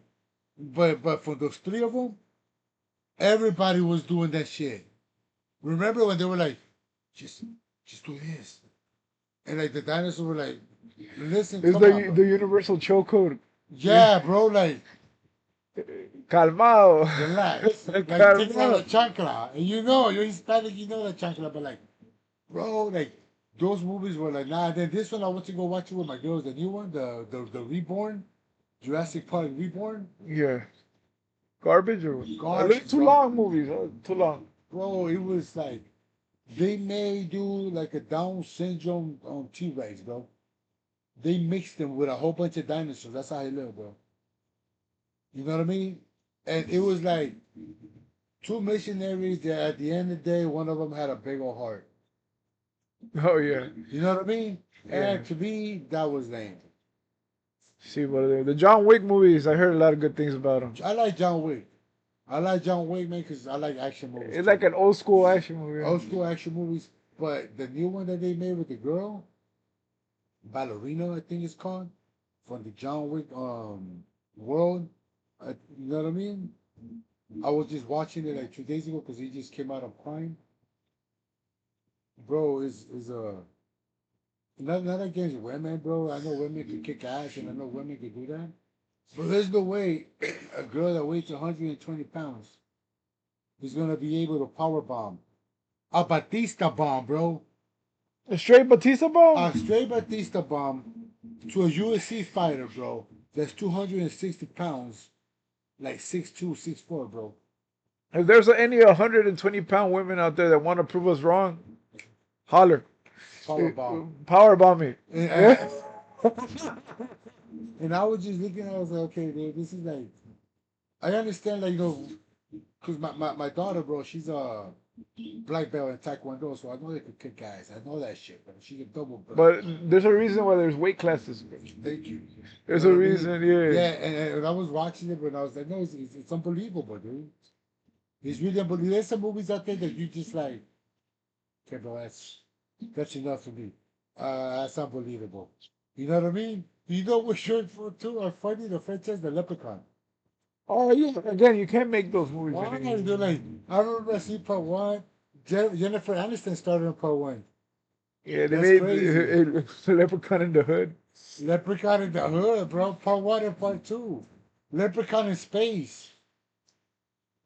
but for those three of them, everybody was doing that shit. Remember when they were like, just, just do this, and like the dinosaurs were like, listen, It's come on, bro. the universal chokehold. Yeah, bro, like Calmado. relax, like take out the Calmado. chancla, and you know you're Hispanic, you know the chancla, but like, bro, like those movies were like, nah. Then this one I went to go watch it with my girls, the new one, the Reborn, Jurassic Park Reborn, Yeah. Garbage or a little garbage, too bro. long movies. Too long. Bro, it was like they made do like a Down syndrome on T Rex, bro. They mixed them with a whole bunch of dinosaurs. That's how they live, bro. You know what I mean? And it was like two missionaries that at the end of the day, one of them had a big old heart. Oh yeah. You know what I mean? Yeah. And to me, that was lame. See what the John Wick movies. I heard a lot of good things about them. I like John Wick. I like John Wick, man, because I like action movies It's too. like an old school action movie. Old school action movies. But the new one that they made with the girl, Ballerina, I think it's called, from the John Wick world. You know what I mean? I was just watching it like 2 days ago because it just came out on Prime. Bro, is not against women, bro. I know women can kick ass and I know women can do that. But there's no way a girl that weighs 120 pounds is gonna be able to power bomb a Batista bomb, bro. A straight Batista A bomb. straight Batista bomb to a UFC fighter, bro. That's 260 pounds, like 6'2", 6'4", bro. If there's any 120-pound women out there that want to prove us wrong, holler. Power bomb. Power bomb me. And, Yeah. and I was just looking, I was like, okay, dude, this is like, I understand, like, because my daughter, bro, she's a black belt in Taekwondo, so I know they could kick ass. I know that shit, bro. She's a double belt. But there's a reason why there's weight classes. Thank you. There's You a know what I mean? reason, yeah. Yeah, and I was watching it, but I was like, no, it's unbelievable, dude. It's really unbelievable. There's some movies out there that you just like, okay, bro, that's enough for me. That's unbelievable. You know what I mean? You know what short for too are funny? The franchise, the Leprechaun. Oh yeah. Again, you can't make those movies Why? anymore. They're like, I remember I see part one. Jennifer Aniston started in part one. Yeah, they That's made crazy. Leprechaun in the Hood. Leprechaun in the Hood, bro. Part one and part two. Leprechaun in space.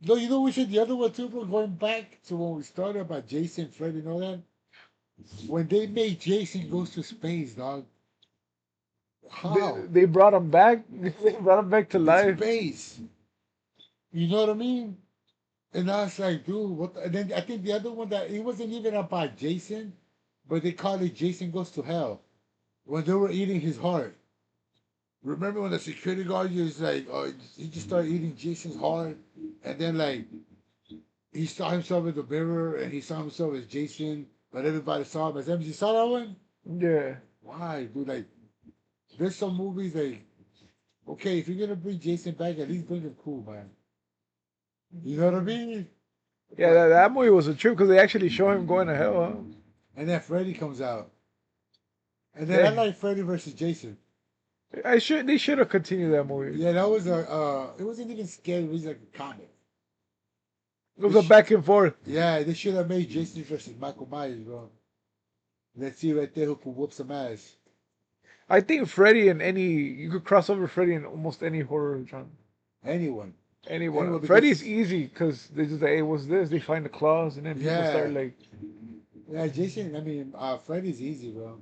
No, you know which is the other one too, bro? Going back to when we started about Jason, Fred, and all that. When they made Jason Goes to Space, dog. How? They brought him back. They brought him back to In life. space. You know what I mean? And I was like, dude, what? And then I think the other one that it wasn't even about Jason, but they called it Jason Goes to Hell when they were eating his heart. Remember when the security guard just like, he just started eating Jason's heart, and then like he saw himself in the mirror and he saw himself as Jason, but everybody saw him as him. You saw that one? Yeah. Why, dude? Like, there's some movies like, okay, if you're gonna bring Jason back, at least bring him cool, man. You know what I mean? Yeah, But that movie was a trip because they actually show him going to hell. Huh? and then Freddy comes out, and then I Yeah. like Freddy versus Jason. They should have continued that movie. Yeah, that was a it wasn't even scary. It was like a comic. It was a back and forth. Yeah, they should have made Jason versus Michael Myers, bro. Let's see right there who can whoop some ass. I think Freddy in any you could cross over Freddy in almost any horror genre. Anyone, Anyone. anyone, Freddy's because easy because they just say, hey, what's this? They find the claws and then people start yeah, like yeah, Jason. I mean, Freddy's easy, bro.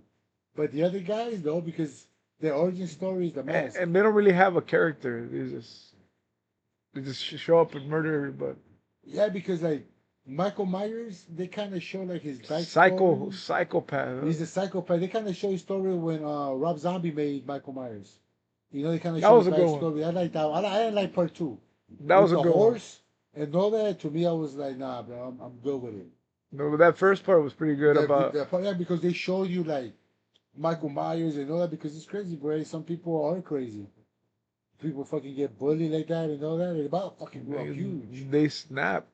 But the other guys, though, because their origin story is the mask. and they don't really have a character. They just show up and murder everybody. Yeah, because like Michael Myers, they kind of show like his backstory. Psychopath. Huh? He's a psychopath. They kind of show his story when Rob Zombie made Michael Myers. You know, they kind of That show his was a good one. backstory. I like that. I didn't like part two That with was a the good one. horse and all that. To me, I was like, nah, bro, I'm good with it. No, but that first part was pretty good about. Yeah, because they show you like Michael Myers and all that because it's crazy, bro. Some people are crazy. People fucking get bullied like that and all that. They about fucking grew up huge. They snap.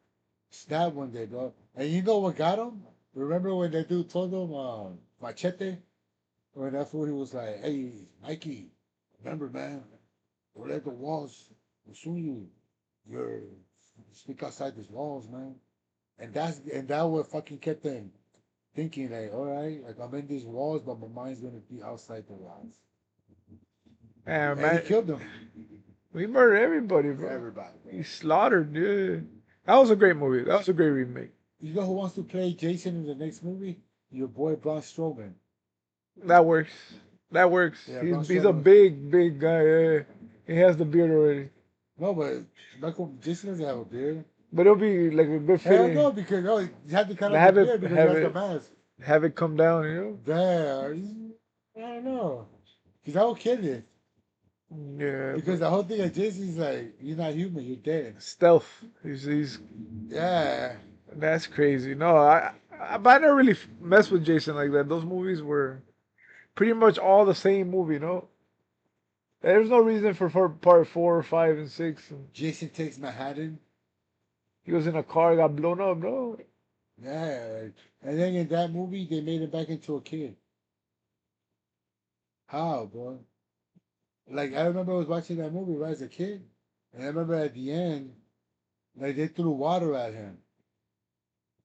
Snap one day, bro. And you know what got him? Remember when that dude told him, Machete? When that fool, he was like, hey, Mikey, remember, man, don't let the walls consume you. You're, speak outside these walls, man. And that what fucking kept them thinking, like, all right, like I'm in these walls, but my mind's gonna be outside the walls. And And he man, killed them. we murdered everybody, bro. Everybody, He bro. slaughtered, yeah. That was a great movie. That was a great remake. You know who wants to play Jason in the next movie? Your boy Braun Strowman. That works. That works. Yeah, He's Braun he's a Strowman. big guy. Yeah. He has the beard already. No, but Michael Jason doesn't have a beard. But it'll be like a good Hell fitting. no, because no, you have to cut off Have the it beard because he have has the it mask. have it come down, you know? There, I don't know, because I will kill it. Yeah. Because the whole thing of Jason is like, you're not human, you're dead. Stealth. He's Yeah, that's crazy. No, but I never really messed with Jason like that. Those movies were pretty much all the same movie, you know? There's no reason for part 4, 5, and 6. Jason Takes Manhattan. He was in a car, got blown up, no? Yeah, and then in that movie they made him back into a kid. How, bro? Like I remember I was watching that movie right as a kid, and I remember at the end, like they threw water at him,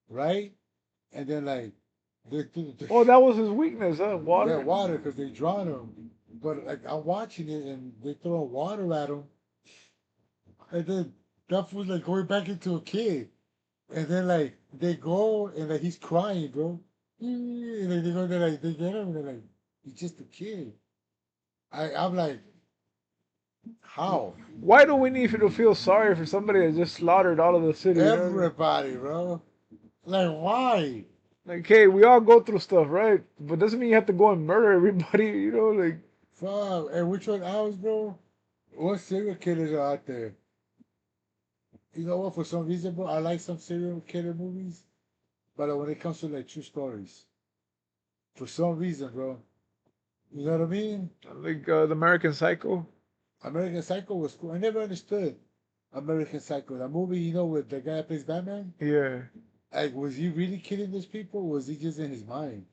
right? And then like they threw Oh, that was his weakness, huh? yeah, Water. water because they drowned him. But like I'm watching it and they throw water at him, and then that fool's like going back into a kid, and then like they go and like he's crying, bro. And then they go there like they get him and they're like he's just a kid. I'm like how Why do we need to feel sorry for somebody that just slaughtered all of the city? You know? everybody, bro. Like why? Like, hey, we all go through stuff, right? But doesn't mean you have to go and murder everybody, you know? Like, Fuck. And which one else, bro? What serial killers are out there? You know what? For some reason, bro, I like some serial killer movies, but when it comes to like true stories, for some reason, bro, you know what I mean? the American Psycho. American Psycho was cool. I never understood American Psycho. That movie, you know, with the guy that plays Batman. Yeah, Like, was he really killing those people? Or was he just in his mind?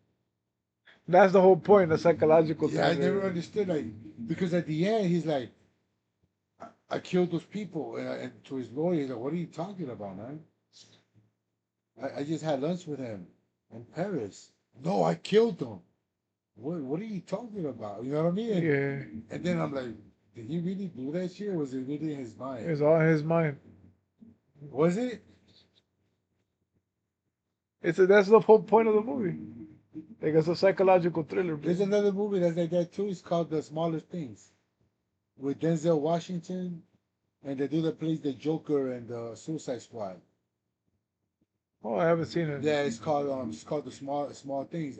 that's the whole point, the psychological Yeah, I thing. never understood. Like, because at the end, he's like, I killed those people. And to his lawyer, he's like, what are you talking about, man? I just had lunch with him in Paris. No, I killed them. What are you talking about? You know what I mean? Yeah, And then I'm like, did he really do that shit? Or was it really in his mind? it's all in his mind. Was it? That's the whole point of the movie. Like, it's a psychological thriller. Bro. There's another movie that's like that too. It's called The Smallest Things with Denzel Washington and the dude that plays the Joker and the Suicide Squad. Oh, I haven't seen it. Yeah, it's called The Small Things.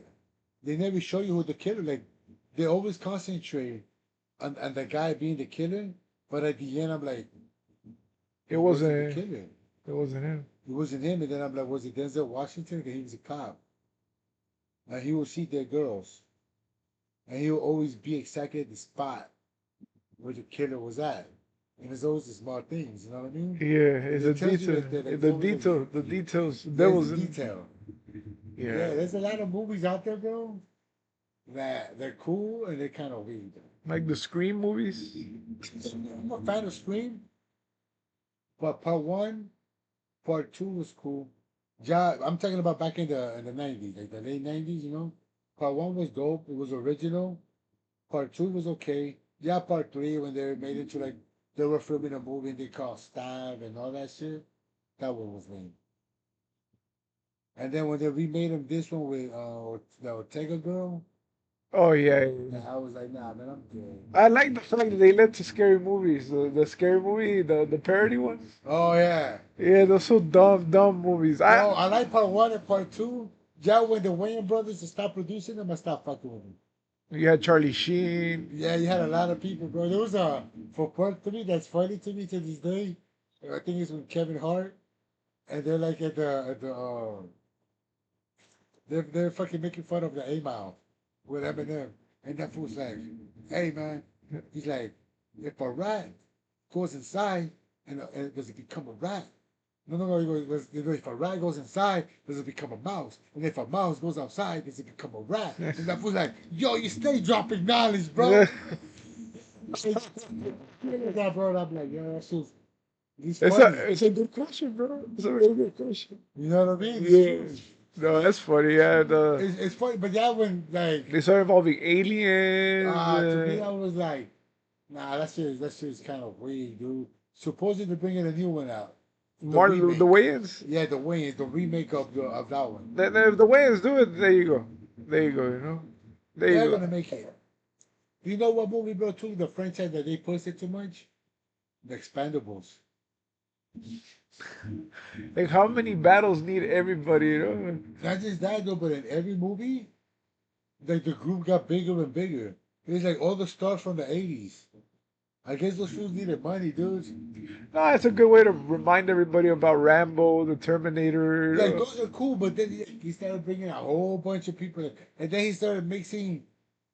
They never show you who the killer. Like they always concentrate on the guy being the killer, but at the end I'm like, It wasn't the wasn't. killer. It wasn't him. It wasn't him. And then I'm like, was it Denzel Washington? Because he was a cop. And he would see their girls. And he would always be exactly at the spot where the killer was at. And it's always the small things, you know what I mean? Yeah, it's a It tells you detail. that like, The always a- detail. The details. There there's was the detail. Yeah, Yeah, there's a lot of movies out there, bro, that they're cool and they're kind of weird. like the Scream movies. I'm a fan of Scream, but part one, part two was cool. Yeah, I'm talking about back in the '90s, like the late '90s, you know. Part one was dope. It was original. Part two was okay. Yeah, part three when they made it to like they were filming a movie and they called Stab and all that shit. That one was lame. And then when they remade him this one with the Ortega girl, Oh yeah, yeah, yeah. I was like, nah, man, I'm good. I like the fact that they led to scary movies. The scary movie, the parody ones. Oh yeah, Yeah, those so dumb movies. bro, I like part one and part two. Yeah, when the Wayne brothers stopped producing them, I stopped fucking with them. You had Charlie Sheen. Yeah, you had a lot of people, bro. There was a for part three that's funny to me to this day. I think it's with Kevin Hart, and they're like at the they're fucking making fun of the 8 Mile with Eminem, and that fool's like, "Hey man," he's like, "If a rat goes inside and does it become a rat?" No, no, no. If a rat goes inside, does it become a mouse? And if a mouse goes outside, does it become a rat? And that fool's like, "Yo, you stay dropping knowledge, bro." That bro, I'm like, "Yo, that shit's he's funny." It's a good question, bro. It's a really good question. You know what I mean? Yeah. No, that's funny. Yeah, It's funny, but yeah, when like they started involving aliens. to me, I was like, nah, that shit's kind of weird, dude. Supposedly they're bringing a new one out, the Martin, the remake. Wayans. Yeah, the Wayne, the remake of that one. If the Wayans do it, there you go. There you go. You know. There They're you gonna go. make it. You know what movie, bro? Too the franchise that they posted too much, The Expendables. Like how many battles need everybody? You know. Not just that though, but in every movie, like the group got bigger and bigger. It's like all the stars from the '80s. I guess those fools needed money, dude. No, it's a good way to remind everybody about Rambo, the Terminator. Like those are cool, but then he started bringing a whole bunch of people, and then he started mixing.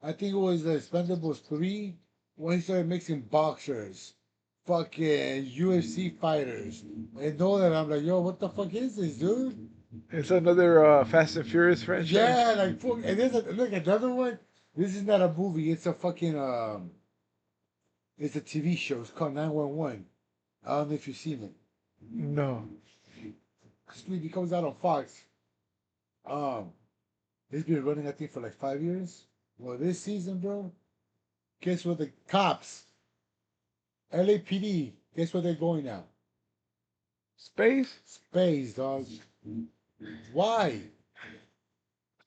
I think it was the Expendables 3 when he started mixing boxers, fucking UFC fighters, and all that. I'm like, yo, what the fuck is this, dude? It's another Fast and Furious franchise. Yeah, like fuck. And there's look another one. This is not a movie. It's a fucking it's a TV show. It's called 911. I don't know if you've seen it. No. It comes out on Fox. Um, it's been running I think for like 5 years. Well, this season, bro, guess where the cops, LAPD, guess where they're going now? Space? Space, dog. Why?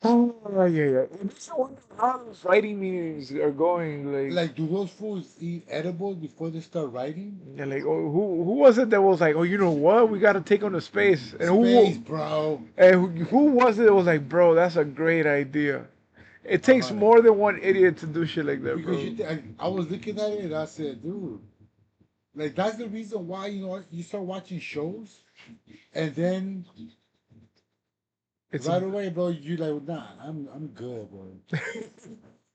Oh, yeah, yeah. It makes you wonder how those writing meetings are going. Like, do those fools eat edibles before they start writing? Yeah, like, oh, who was it that was like, oh, you know what? We got to take on to space. And Space, bro. who was it that was like, bro, that's a great idea. It takes Uh-huh. more than one idiot to do shit like that, bro. Because I was looking at it and I said, dude, like that's the reason why you start watching shows, and then It's right away, bro, you like, nah, I'm good, bro.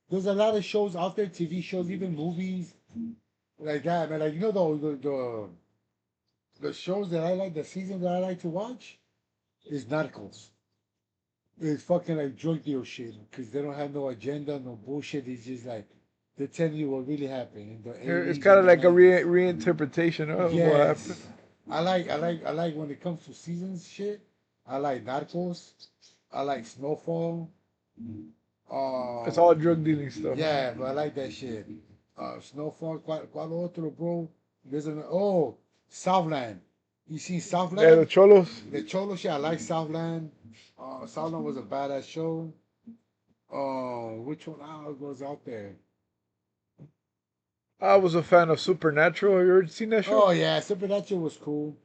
There's a lot of shows out there, TV shows, even movies like that, man. Like the shows that I like, the season that I like to watch is Narcos. It's fucking like drug deal shit because they don't have no agenda, no bullshit. It's just like they're telling you what really happened in the it's 80s kind and of the like a 90s. reinterpretation of what happened. Yes. I like when it comes to seasons shit. I like Narcos. I like Snowfall. It's all Um, drug dealing stuff. yeah, but I like that shit. Snowfall, qual otro, bro? There's an Southland. You seen Yeah, the Southland? Cholos. The Cholo shit. I like Southland. Southland was a badass show. Which one else was out there? I was a fan of Supernatural. Have you ever seen that show? Oh yeah, Supernatural was cool.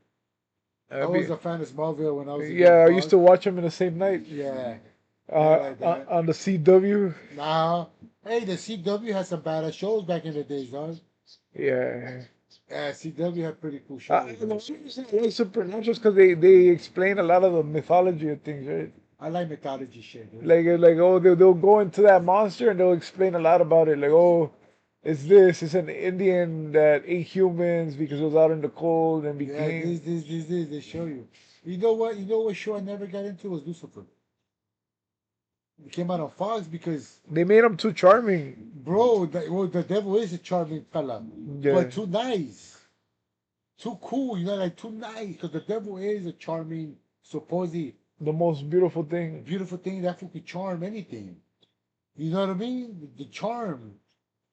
I I was mean, a fan of Smallville when I was a young yeah, I used buck. to watch them in the same night. Yeah, I like that. On the CW. Now, hey, the CW had some badass shows back in the days, dog. Yeah. Yeah, CW had pretty cool The shows. reason I like Supernatural is because they explain a lot of the mythology of things, right? I like mythology shit, dude. Like oh they'll go into that monster and they'll explain a lot about it. Like oh, it's an Indian that ate humans because it was out in the cold and Yeah, became. this, they show you. You know what? You know what show I never got into was Lucifer. It came out on Fox because, They made him too charming. bro, the devil is a charming fella, Yeah, but too nice, too cool. You know, like too nice because the devil is a charming, supposedly the most beautiful thing. beautiful thing that fool can charm anything. You know what I mean? The charm.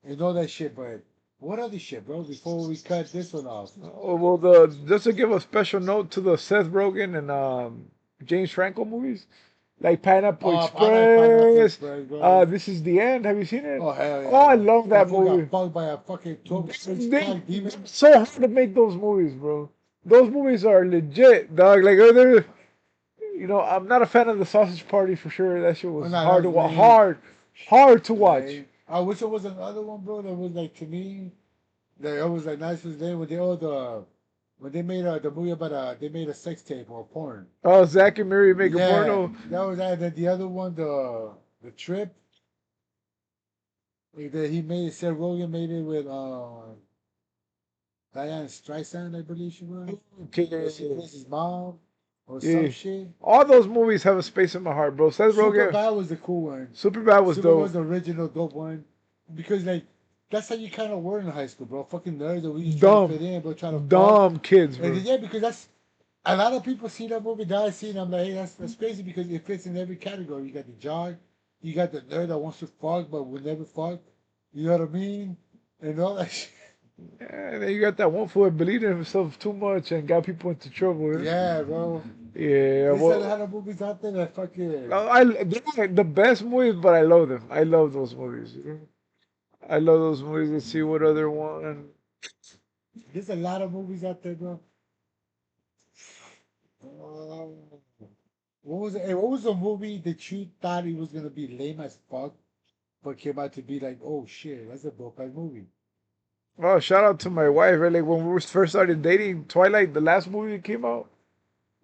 and all that shit. But what other shit, bro? Before we cut this one off. Oh, well, the just to give a special note to the Seth Rogen and James Franco movies, like Pineapple Oh, I like Pineapple Express. Express, bro. This is the end. Have you seen it? Oh hell Oh, yeah, I bro. love that That fool movie. got fucked by a fucking 12-inch They cock demon. so hard to make those movies, bro. Those movies are legit, dog. Like they're, I'm not a fan of the Sausage Party for sure. That shit Oh was no, hard to that's watch. lame. Hard to watch. Lame. I wish there was another one, bro. That was like to me. That it was like nice was there when they all when they made the movie about they made a sex tape or porn. Oh, Zach and Mary make a Yeah, porno. that was that. Then the other one, the trip. Like that he made Seth Rogen made it with Diane Streisand, I believe she was. Okay, Yeah, she plays his mom or some yeah. shit. All those movies have a space in my heart, bro. Seth Super Rogen, Bad was the cool one. Superbad was Super Bad dope. was the original dope one because like that's how you kind of were in high school, bro. Fucking nerds that we just trying to fit Dumb, in, bro, trying to fuck. dumb kids, And bro. yeah, because that's a lot of people see that movie that I see, and I'm like, hey, that's crazy because it fits in every category. You got the jock, you got the nerd that wants to fuck but will never fuck. You know what I mean? And all that shit. And then you got that one fool that believed in himself too much and got people into trouble. Yeah, bro. Yeah, There's a well, lot of movies out there that fucking. they're not the best movies, but I love them. I love those movies. I love those movies. Let's see what other one. There's a lot of movies out there, bro. Um, what was it? Hey, what was the movie that you thought it was gonna be lame as fuck, but came out to be like, oh shit, that's a dope ass movie. Oh, shout out to my wife. Right? Like when we first started dating, Twilight, the last movie that came out.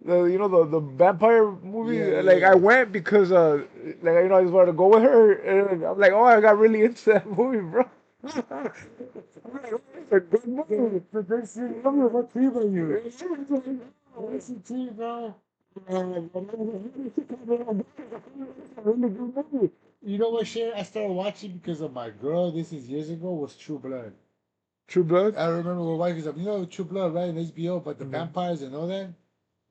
The vampire movie. Yeah, Like I yeah. went because like I just wanted to go with her, and I'm like, oh, I got really into that movie, bro. I'm like, oh, it's a good movie. The next thing, what team are you? What's the team, bro? You know what shit I started watching because of my girl, this is years ago, was True Blood. True Blood. I remember my wife was like, you know True Blood, right? On HBO, but the Mhm. vampires and all that.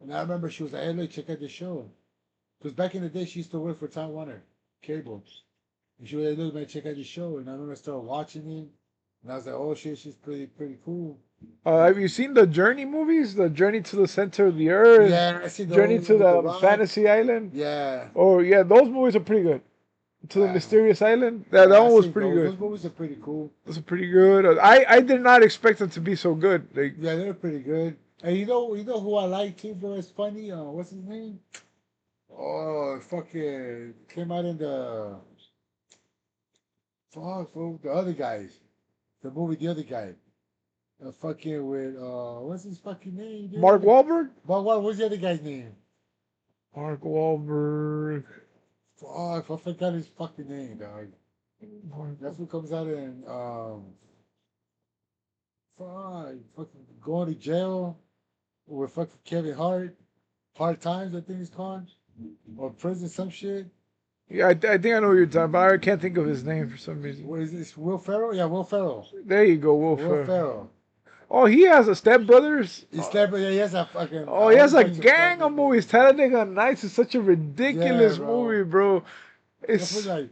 And I remember she was like, hey, look, check out the show. Because back in the day, she used to work for Time Warner Cable. And she was like, look, man, check out the show. And I remember I started watching it. And I was like, oh shit, she's pretty cool. Have you seen the Journey movies? The Journey to the Center of the Earth, Yeah, I see the Journey old to one with the the rock. Fantasy Island. Yeah. Oh yeah, those movies are pretty good. To the Yeah. Mysterious Island. That I one was see pretty those. good. Those movies are pretty cool. Those are pretty good. I did not expect them to be so good. Like Yeah, they're pretty good. And you know who I like too, bro? It's funny. What's his name? Oh, fucking came out in the fuck, fool, the other guys. The movie, the other guy. Fucking with what's his fucking name, dude? Mark Wahlberg. But what's the other guy's name? Mark Wahlberg. Fuck, I forgot his fucking name, dog. Mark- That's what comes out in fucking going to jail with fucking Kevin Hart. Hard Times, I think it's called. Or prison, some shit. Yeah, I think I know what you're talking about. I can't think of his name for some reason. What is this? Will Ferrell? Yeah, Will Ferrell. There you go, Will Will Ferrell. Ferrell. Oh, he has a Step Brothers. He's never, yeah, he has a fucking. Oh, he has a bunch gang of fucking movies. Talladega Nights is such a ridiculous Yeah, bro. movie, bro. That's It's like,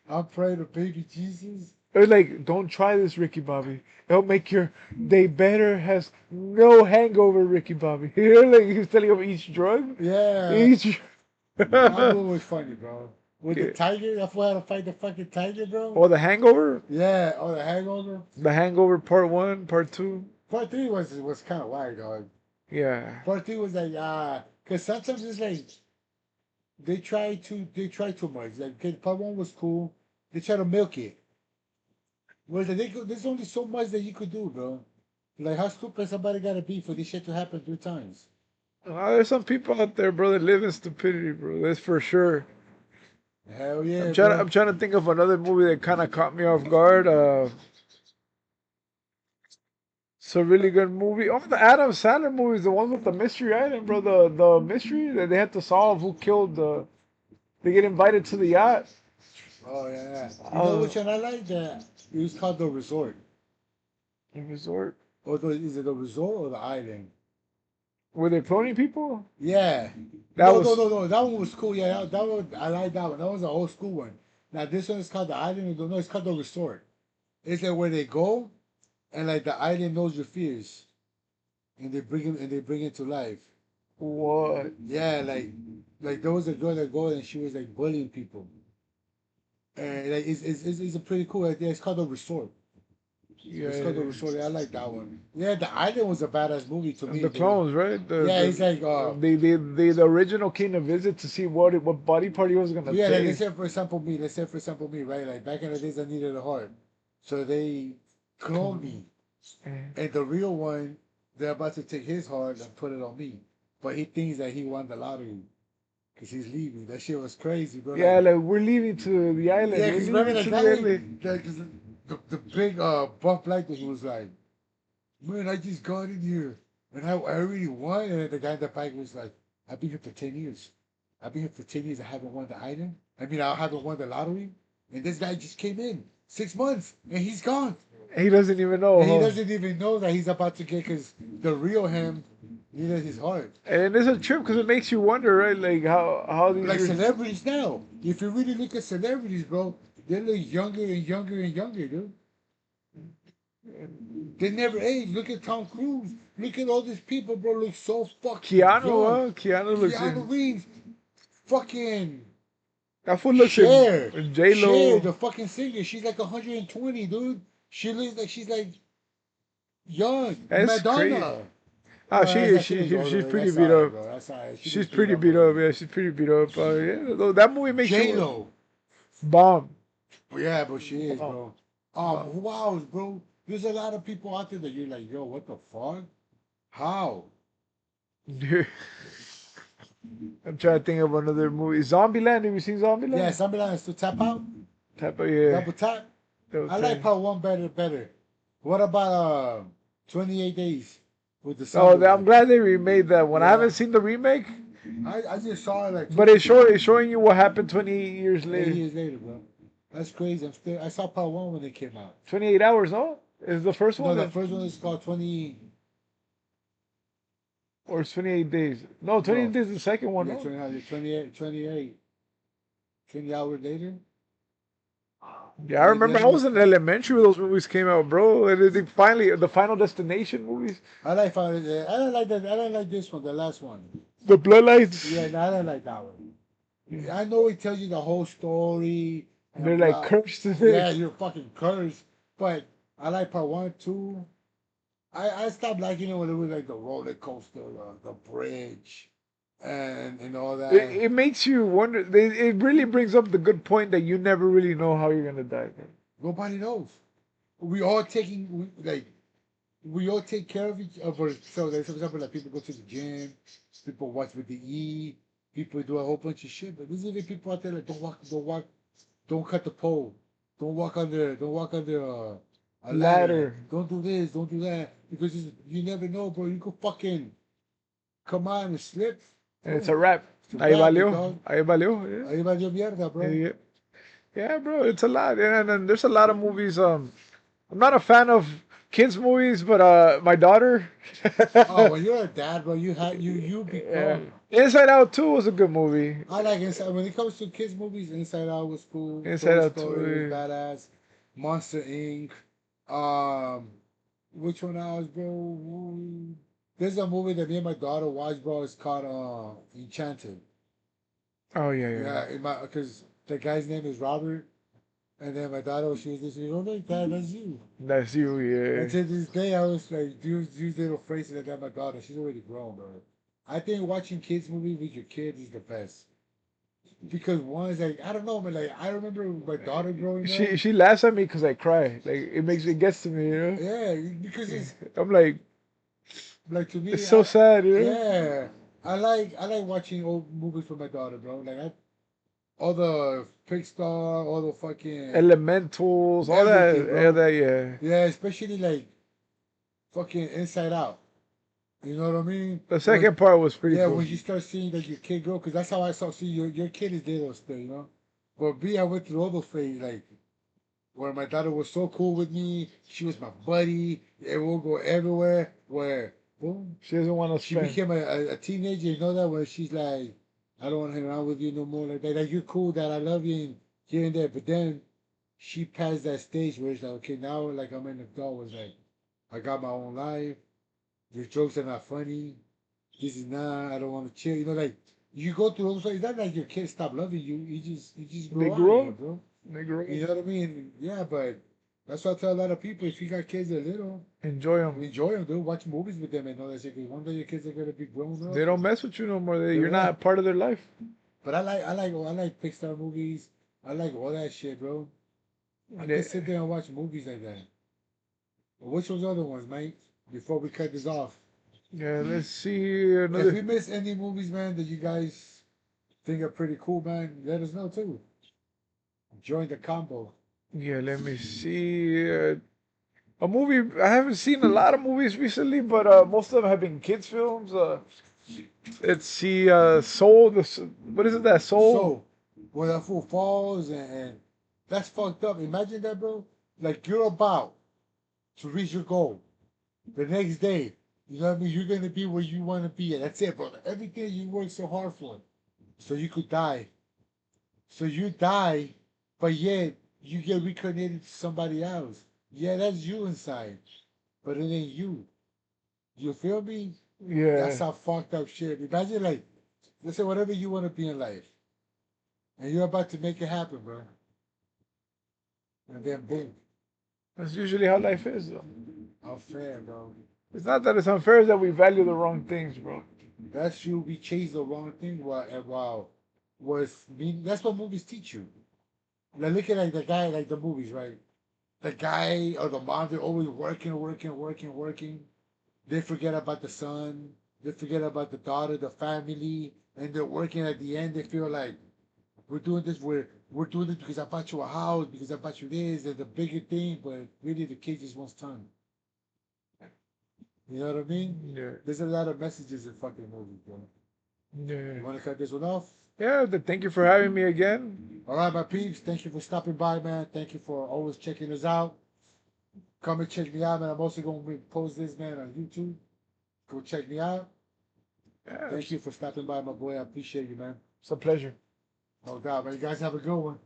I'm praying to baby Jesus. It's like, don't try this, Ricky Bobby. It'll make your day better. Has no hangover, Ricky Bobby. You know, like he's telling him each drug. Yeah. Each. That movie was funny, bro. With the Yeah. tiger, that's why I had to fight the fucking tiger, bro. Oh, The Hangover. Yeah, oh, the hangover. The Hangover Part 1, Part 2. Part 3 was kind of wild, dog. Yeah. Part 3 was like, because sometimes it's like, they try too much. Like, 'cause part 1 was cool. They try to milk it. Whereas there's only so much that you could do, bro. Like, how stupid somebody gotta be for this shit to happen 3 times? There's some people out there, bro, that live in stupidity, bro. That's for sure. Hell yeah, I'm trying to think of another movie that kind of caught me off guard. It's a really good movie. Oh, the Adam Sandler movies, the ones with the mystery island, bro. The mystery that they had to solve who killed the. They get invited to the yacht. Oh yeah. You know which one I like? That it was called The Resort. The resort. Is it the resort or the island? Were they cloning people? Yeah. That no, was no, no, no. That one was cool. Yeah, that one I like that one. That was an old school one. Now this one is called the island. No, it's called the resort. It's like where they go, and like the island knows your fears, and they bring it to life. What? Yeah, like there was a girl that go and she was like bullying people, and like it's a pretty cool idea. It's called the resort. It's called the Yeah. resort. I like that one. Yeah, the island was a badass movie to me, The dude. clones, right? Yeah, it's like The original came to visit to see what body part he was gonna yeah, like take. let's say for example me, right? Like back in the days I needed a heart. So they cloned me. And the real one, they're about to take his heart and put it on me. But he thinks that he won the lottery. Cause he's leaving. That shit was crazy, bro. Yeah, Like like we're leaving to the island. yeah, We're cause remember leaving that to guy, the island. the big buff black dude who was like, man, I just got in here and I really won. And then the guy in the bike was like, I've been here for 10 years. I've been here for 10 years. I haven't won the item. I mean, I haven't won the lottery. And this guy just came in 6 months and he's gone. He doesn't even know. And he Huh? doesn't even know that he's about to get because the real him needed his heart. And it's a trip because it makes you wonder, right? Like how these Like celebrities now. If you really look at celebrities, bro, they look younger and younger and younger, dude. They never age. Look at Tom Cruise. Look at all these people, bro. Look so fucking Keanu, young. huh? Keanu looks Keanu Reeves, fucking that fool looks Cher, in J Cher, Lo. the fucking singer. She's like 120, dude. She looks like she's like young. That's crazy. Madonna. Ah, she is. That shit is older, She's man. pretty That's beat alright, up. bro. That's alright. She She's gets beat pretty up beat a up. Yeah, she's pretty beat up. Yeah, though that movie makes J you Lo. bomb. Yeah, but she is, Bomb. bro. Wow, bro. There's a lot of people out there that you're like, yo, what the fuck? How? I'm trying to think of another movie. Zombieland. Have you seen Zombieland? Yeah, somebody likes to tap out, Type of yeah. double tap. Double I like tap. part one better. What about 28 days with the Oh, sun? I'm glad they remade that one. I Yeah. haven't seen the remake, I just saw it like but it's showing you what happened 28 years 8 later. years later, bro. That's crazy. I saw part one when it came out. 28 hours, no? Is the first No, one the first one is called 20. or it's 28 days? No, 28 No. days is the second one, Yeah, no? 20 hours later. Yeah, I remember I was in elementary when those movies came out, bro. And they finally the Final Destination movies, I don't like that. I don't like this one, the last one. the Bloodlights. Yeah, no, I don't like that one. I know it tells you the whole story. and They're like blah. cursed. Yeah, you're fucking cursed. But I like part one, two. I stopped liking it when it was like the roller coaster, the bridge, and all that. It makes you wonder. It really brings up the good point that you never really know how you're gonna die. Nobody knows. We all we all take care of each other. So, like, for example, like people go to the gym, people watch with the E, people do a whole bunch of shit. But there's even people out there that don't cut the pole, don't walk under a ladder. Don't do this, don't do that, because you never know, bro. You could fucking come on and slip. And it's a wrap. It's a Ahí wrap, valió. dog. Ahí valió. Yeah. Ahí valió mierda, bro. Yeah. Yeah, bro, it's a lot. And there's a lot of movies. I'm not a fan of kids movies, but my daughter. Oh, when you're a dad, bro, you become. Yeah. Inside Out 2 was a good movie. I like Inside. When it comes to kids movies, Inside Out was cool. Inside Toy Out Story 2, was badass. Monster Inc. Which one else, bro? There's a movie that me and my daughter watched, bro. It's called Enchanted. Oh yeah. Yeah, because the guy's name is Robert, and then my daughter, she was listening. Oh my God, that's you. That's you, yeah. And to this day, I was like, use little phrases like that. My daughter, she's already grown, bro. I think watching kids movies with your kids is the best. Because one is like, I don't know, but like I remember my daughter growing up. She laughs at me because I cry. Like it gets to me, you know. Yeah, because it's I'm like to me. it's so sad, you know. Yeah, I like watching old movies with my daughter, bro. Like all the Pixar, all the fucking Elementals, all that, everything, bro. all that, yeah. Yeah, especially like fucking Inside Out. You know what I mean? The second part was pretty Yeah, cool. when you start seeing like your kid grow, because that's how I saw. See, your kid is little still, you know. But me, I went through all those phases, like where my daughter was so cool with me. She was my buddy. And we'll go everywhere. Where boom, She doesn't want to she spend. became a teenager. You know that where she's like, I don't want to hang around with you no more. Like you're cool, Dad. I love you, and here and there. But then she passed that stage where it's like, okay, now like I'm an adult. It's like I got my own life. Your jokes are not funny. This is not. I don't want to chill. You know, like you go through those. It's not like your kids stop loving you. You just They grow out of grew up. it, bro. They grew You up. know what I mean? Yeah, but that's why I tell a lot of people: if you got kids that little, Enjoy them. enjoy them, dude. Watch movies with them and all that shit. 'Cause one day your kids are gonna be grown up. They don't mess with you no more. You're Yeah. not part of their life. But I like Pixar movies. I like all that shit, bro. I could sit there and watch movies like that. Which was other ones, mate? Before we cut this off. Yeah, let's see If we another. miss any movies, man, that you guys think are pretty cool, man, let us know too. Join the combo. Yeah, let me see. A movie. I haven't seen a lot of movies recently, but most of them have been kids films. Let's see. Soul. What is it? That Soul? So, when that fool falls and that's fucked up. Imagine that, bro. Like you're about to reach your goal. The next day, you know what I mean? You're gonna be where you wanna be, and that's it, bro. Everything you worked so hard for, so you could die. So you die, but yet you get reincarnated to somebody else. Yeah, that's you inside, but it ain't you. You feel me? That's Yeah. how fucked up shit. Imagine like, let's say whatever you want to be in life, and you're about to make it happen, bro, and then boom, That's usually how life is, though. how fair, bro. It's not that it's unfair, it's that we value the wrong things, bro. That's you. We chase the wrong thing. While and while was mean. That's what movies teach you. Like look at like the guy, like the movies, right? The guy or the mom, they're always working, working, working, working. They forget about the son. They forget about the daughter, the family, and they're working. At the end, they feel like we're doing this. We're doing this because I bought you a house, because I bought you this, and the bigger thing. But really, the kid just wants time. You know what I mean? Yeah. There's a lot of messages in fucking movies, bro. Yeah. You want to cut this one off? Yeah, thank you for having me again. All right, my peeps. Thank you for stopping by, man. Thank you for always checking us out. Come and check me out, man. I'm also going to post this, man, on YouTube. Go check me out. Yeah, Thank you for stopping by, my boy. I appreciate you, man. it's a pleasure. No doubt, man. You guys have a good one.